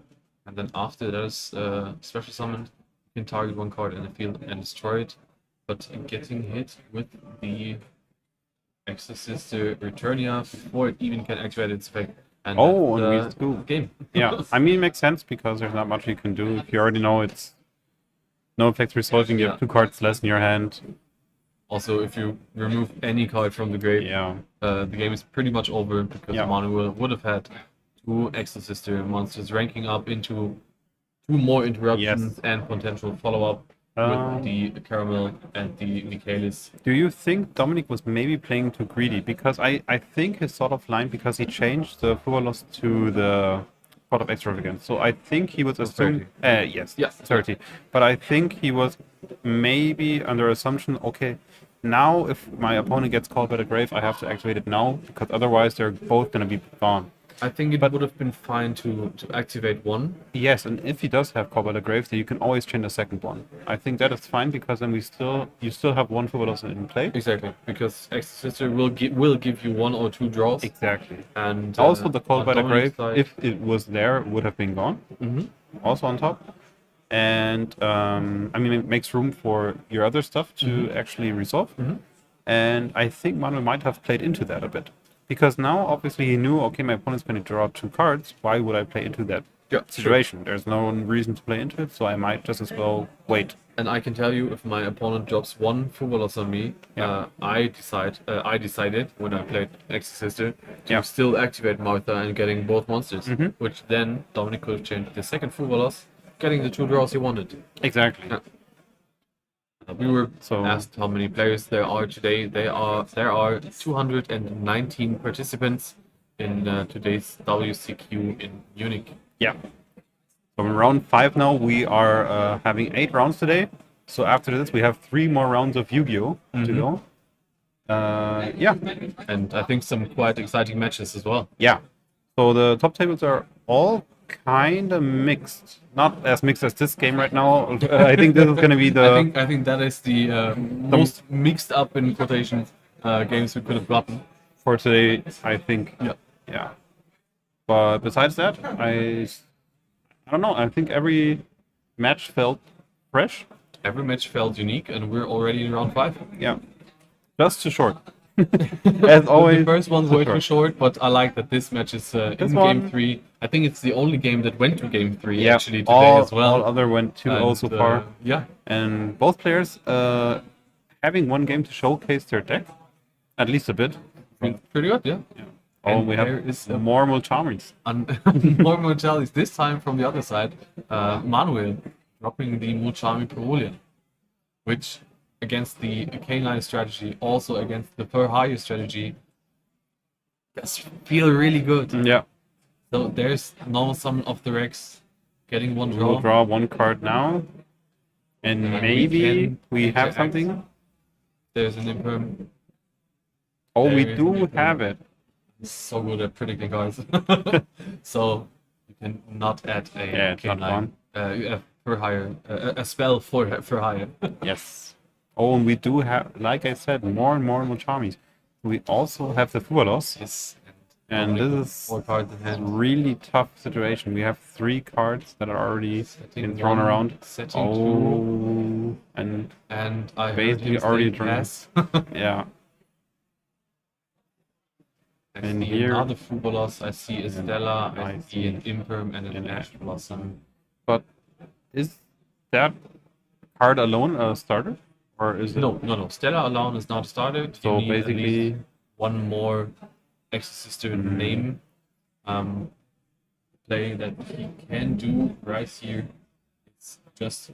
And then after that is special summoned, you can target 1 card in the field and destroy it. But getting hit with the Exosister Returnia before it even can activate its effect. And Oh, that's and we the scoop. game. Yeah, I mean, it makes sense because there's not much you can do. If you already know it's no effects resolving, you have Yeah. 2 cards less in your hand. Also, if you remove any card from the grave, Yeah. the game is pretty much over because Yeah. Manuel would have had 2 Exosister monsters ranking up into 2 more interruptions and potential follow-up with the Caramel and the Michaelis. Do you think Dominic was maybe playing too greedy? Because I think his sort of line, because he changed the Fugalos to the Pot of Extravagance. So I think he was assuming... yes, Yes. 30. But I think he was maybe under assumption, okay, now if my opponent gets called by the grave, I have to activate it now, because otherwise they're both going to be gone. I think it would have been fine to activate one. Yes, and if he does have Cobalt Graves, then you can always chain a second one. I think that is fine because then you still have one Fubalos in play. Exactly, because Exosister will give you 1 or 2 draws. Exactly. And Also, the Cobalt on Dominic's Grave, side- if it was there, would have been gone. Also on top. And I mean, it makes room for your other stuff to actually resolve. And I think Manuel might have played into that a bit. Because now, obviously, he knew, okay, my opponent's going to draw 2 cards. Why would I play into that situation? There's no reason to play into it, so I might just as well wait. And I can tell you, if my opponent drops 1 Fubalos on me, I decided when I played Exosister to still activate Martha and getting both monsters, which then Dominic could have changed the second Fubalos, getting the 2 draws he wanted. Exactly. Yeah. We were asked how many players there are today. There are 219 participants in today's WCQ in Munich. Yeah. So in round 5 now, we are having 8 rounds today. So after this, we have 3 more rounds of Yu-Gi-Oh! To go. Yeah. And I think some quite exciting matches as well. Yeah. So the top tables are all kind of mixed. Not as mixed as this game right now. I think this is going to be the... I think that is the most mixed up in quotations games we could have gotten. For today, I think. Yeah. But besides that, I don't know. I think every match felt fresh. Every match felt unique, and we're already in round 5. Yeah. Just too short. As always. The first ones were too short, but I like that this match is in game 3. I think it's the only game that went to game 3 actually today as well. All other went 2-0 so far. Yeah. And both players having one game to showcase their deck, at least a bit. Pretty good, yeah. Oh, we have more Mulcharmies. More Mulcharmies. This time from the other side, Manuel dropping the Mulcharmy Perulian, which against the K9 strategy, also against the per higher strategy, does feel really good. Yeah. So there's no summon of the Rex getting 1 draw. We'll draw 1 card now. And maybe we have something. There's an Imperm. Oh, we do have it. So good at predicting cards. So you can not add a K9 per higher, a spell for higher. Yes. Oh, and we do have, like I said, more and more Mulcharmies. We also have the Fubalos. Yes. And this is 4 cards in a hand. really tough situation. We have 3 cards that are already been thrown around. Setting 2. And I basically already drawn. Yeah. I see here, another Fubalos, I see a Stella, I see an Imperm and an Ash Blossom. But is that card alone a starter? Or is it... No. Stella alone is not a starter. So you need basically... at least 1 more Exosister name play that he can do right here. It's just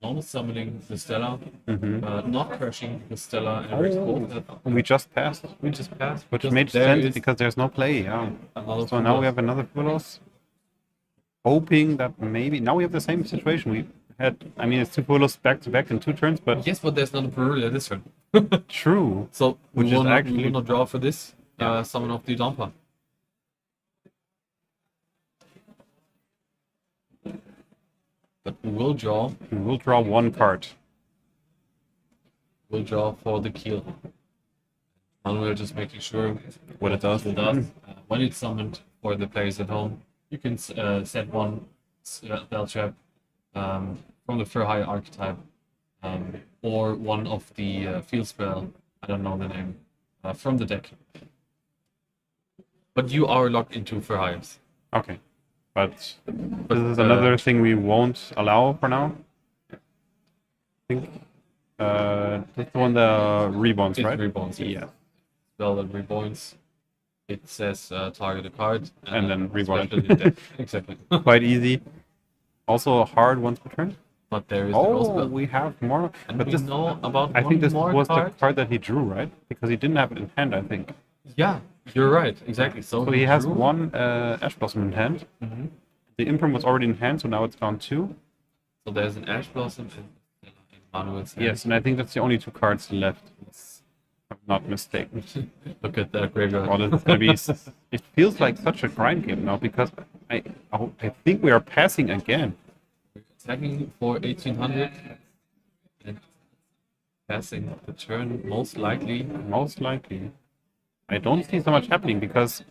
normal summoning the Stella, not crushing the Stella, and we just passed. We just passed. Which made sense because there's no play, yeah. So now we have another Fubalos. Hoping that maybe... Now we have the same situation. We had... I mean, it's 2 Fubalos back to back in 2 turns, but... Yes, but there's not a Perulia this turn. True. So which we is actually... we will not draw for this summon of the Dumper. But we will draw. We will draw 1 card. We'll draw for the Keel. Manuel just making sure what it does. When it's summoned for the players at home, you can set 1 spell trap from the Fur High archetype, or 1 of the field spell. I don't know the name from the deck. But you are locked into Fur Hires. Okay. But this is another thing we won't allow for now. I think this one the Reborns, right? Reborns, yeah. Spell that Reborns. It says target a card and then Reborn. Exactly. Quite easy. Also hard once per turn. But there is the we have more. And but we this, know about I think this was card. the card that he drew, right? Because he didn't have it in hand, I think. Yeah, you're right. Exactly. So he has 1 Ash Blossom in hand. The Imperm was already in hand, so now it's down 2. So there's an Ash Blossom in Manuel's hand. Yes, and I think that's the only 2 cards left. not mistaken. Look at that graveyard. Well, it's gonna be. It feels like such a grind game now because I think we are passing again. Attacking for 1800 and passing the turn most likely. Most likely. I don't see so much happening because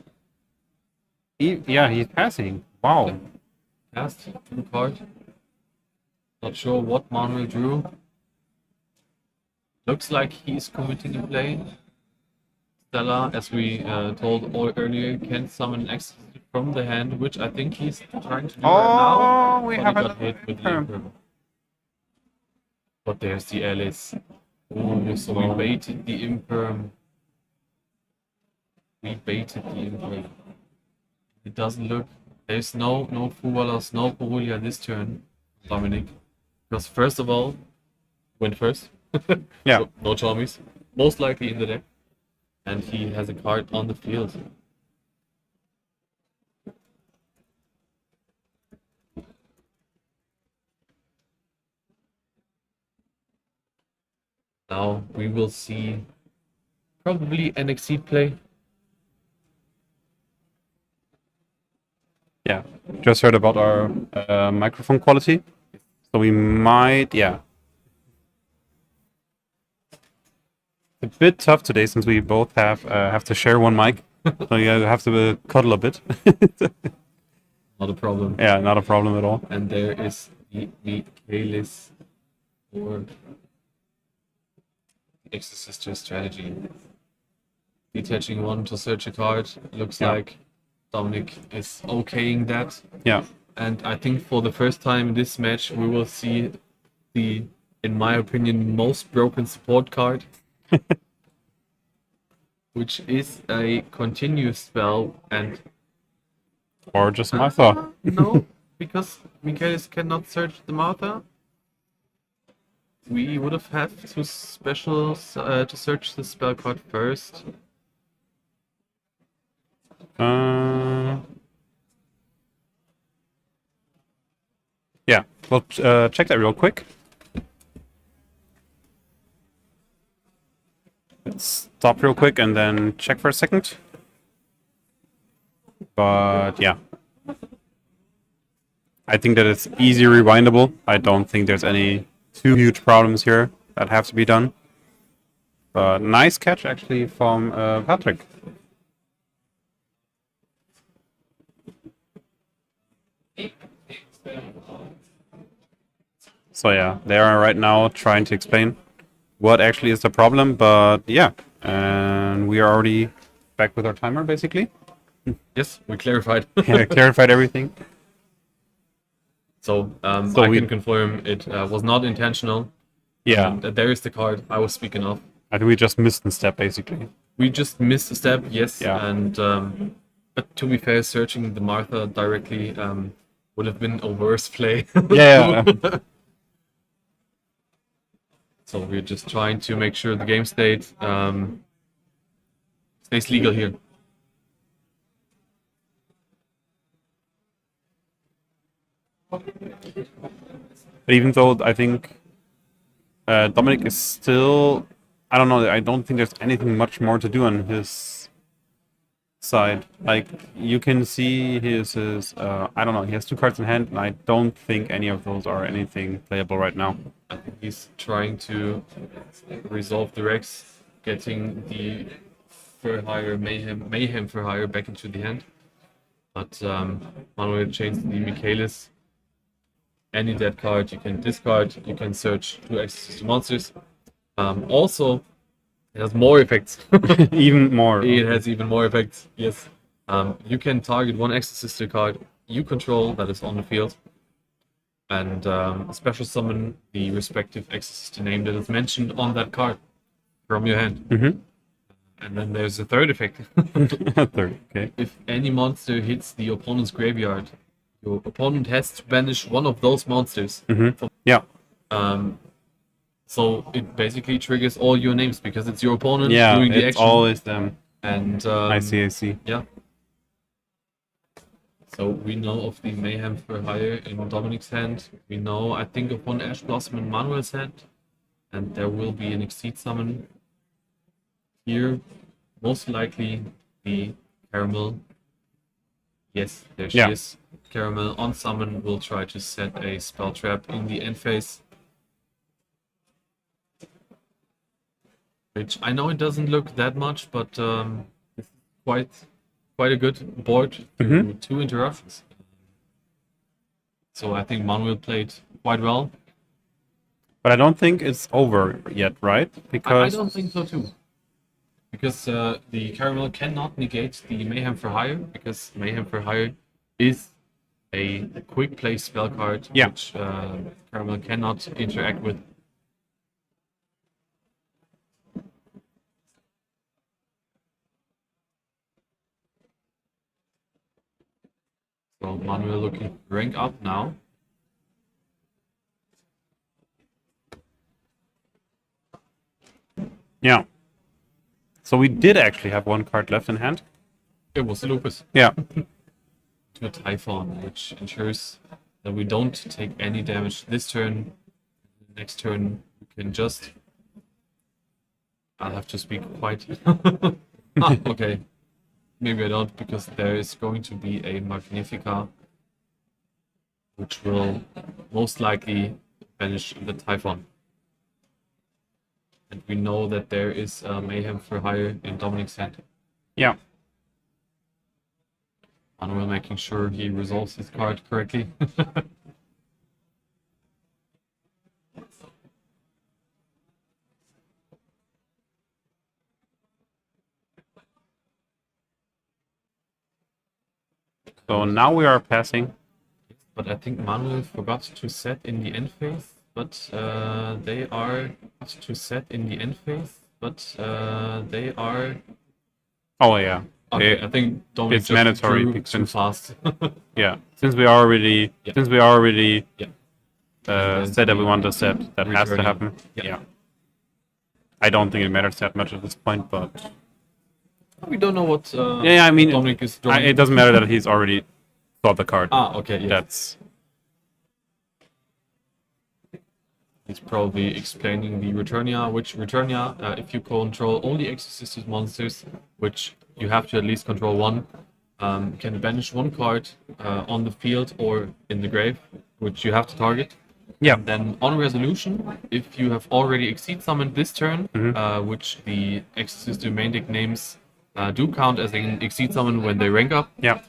he's passing. Wow. Passed 2 card. Not sure what Manuel drew. Looks like he's committing a play. Stella, as we told earlier, can summon X from the hand, which I think he's trying to do right now. We but have he a got hit with the Imperm. But there's the Alice. Ooh, so we baited the Imperm. It doesn't look. There's no Fuwalas, no Porulia this turn, Dominic. Because first of all, went first. Yeah. So, no Chomis. Most likely in the deck. And he has a card on the field. Now we will see probably an Exceed play. Yeah. Just heard about our microphone quality, so we might. Yeah. It's a bit tough today since we both have to share one mic, so you have to cuddle a bit. Not a problem. Yeah, not a problem at all. And there is the Michaelis for the Exosister strategy. Detaching 1 to search a card. Looks like Dominic is okaying that. Yeah. And I think for the first time in this match, we will see the, in my opinion, most broken support card. Which is a continuous spell and... Or just Martha. No, because Michaelis cannot search the Martha. We would have had to to search the spell card first. Yeah, we'll check that real quick. Let's stop real quick and then check for a second. But yeah, I think that it's easy rewindable. I don't think there's any too huge problems here that have to be done. But nice catch actually from Patrick. So yeah, they are right now trying to explain what actually is the problem, but yeah, and we are already back with our timer basically. Yes, we clarified. Yeah, clarified everything. So, I can confirm it was not intentional. Yeah. There is the card I was speaking of. I think we just missed a step basically. We just missed a step, yes. Yeah. And but to be fair, searching the Martha directly would have been a worse play. Yeah. So we're just trying to make sure the game state stays legal here. But even though I think Dominic is still, I don't know, I don't think there's anything much more to do on his side. Like, you can see his I don't know, he has 2 cards in hand, and I don't think any of those are anything playable right now. I think he's trying to resolve the Rex, getting the for hire mayhem for hire back into the hand. But Manuel changed the Michaelis. Any dead card you can discard, you can search 2 Exosister monsters. Also, it has more effects. Even more. It has even more effects, yes. You can target 1 Exosister card you control that is on the field. And special summon the respective Exosister name that is mentioned on that card from your hand. Mm-hmm. And then there's a third effect. Third, okay. If any monster hits the opponent's graveyard, your opponent has to banish 1 of those monsters. Mm-hmm. Yeah. So it basically triggers all your names because it's your opponent Yeah, doing the it's action. always them. And I see. Yeah. So we know of the Mayhem for hire in Dominic's hand. We know, I think, of 1 Ash Blossom in Manuel's hand. And there will be an Exceed summon. Here, most likely the Caramel. Yes, there she Yeah. is. Caramel on summon will try to set a spell trap in the end phase. Which I know it doesn't look that much, but it's quite a good board to two interruptions. So I think Manuel played quite well. But I don't think it's over yet, right? I Because don't think so too. Because the Caramel cannot negate the Mayhem for Hire, because Mayhem for Hire is a quick play spell card, Yeah. which Caramel cannot interact with. So Manuel looking to rank up now. yeah. So we did actually have one card left in hand. It was Lupus Yeah. to a Typhoon, which ensures that we don't take any damage this turn. Next turn we can just... I'll have to speak quite... okay. Maybe I don't, because there is going to be a Magnifica, which will most likely banish the Typhoon. And we know that there is Mayhem for Hire in Dominic's hand. Yeah. Manuel making sure he resolves his card correctly. So now we are passing. But I think Manuel forgot to set in the end phase. But they are to set in the end phase. But they are... Oh yeah. Okay, I think Dominic it's just mandatory drew because- too fast. Yeah. Since we already Yeah. said that we want to set, that has to Returning. happen. Yeah. Yeah. I don't think it matters that much at this point, but We don't know what yeah, I mean, Dominic is drawing. it doesn't matter that he's already thought the card. Okay, yeah. That's He's probably explaining the Returnia, which Returnia, if you control only Exosister monsters, which you have to at least control one, can banish one card on the field or in the grave, which you have to target. yeah. Then on resolution, if you have already exceed summoned this turn, Mm-hmm. which the Exosister main deck names do count as an exceed summon when they rank up, Yeah.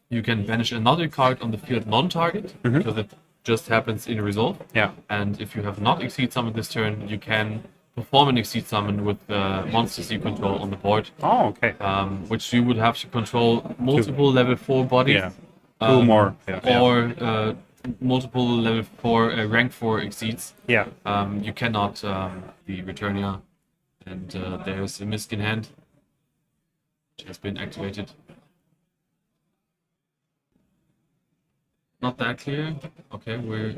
you can banish another card on the field non-target, because it just happens in resolve. Yeah. And if you have not exceed summon this turn, you can perform an exceed summon with monsters you control on the board, Oh, okay. which you would have to control multiple level 4 bodies. Yeah. Two more. Yeah. Or multiple level 4, rank 4 exceeds. Yeah. You cannot the Returnia. And there's a Misk in hand, which has been activated. Not that clear. Okay, we're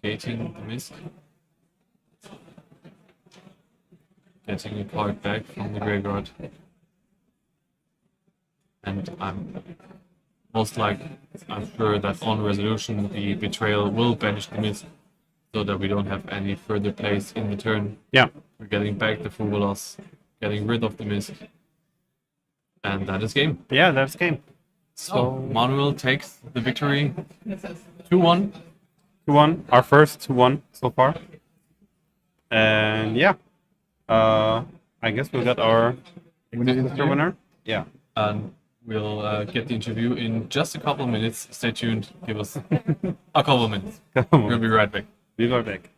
negating the Misk. Getting a card back from the graveyard. And I'm sure that on resolution the Betrayal will banish the Misk, so that we don't have any further plays in the turn. Yeah. We're getting back the Fuvolas, getting rid of the Misk. And that is game. Yeah, that's game. So Manuel takes the victory 2-1. 2-1. Our first 2-1 so far. And yeah. I guess we got our winner. Yeah. And we'll get the interview in just a couple of minutes. Stay tuned. Give us a couple of minutes. We'll be right back. Be right back.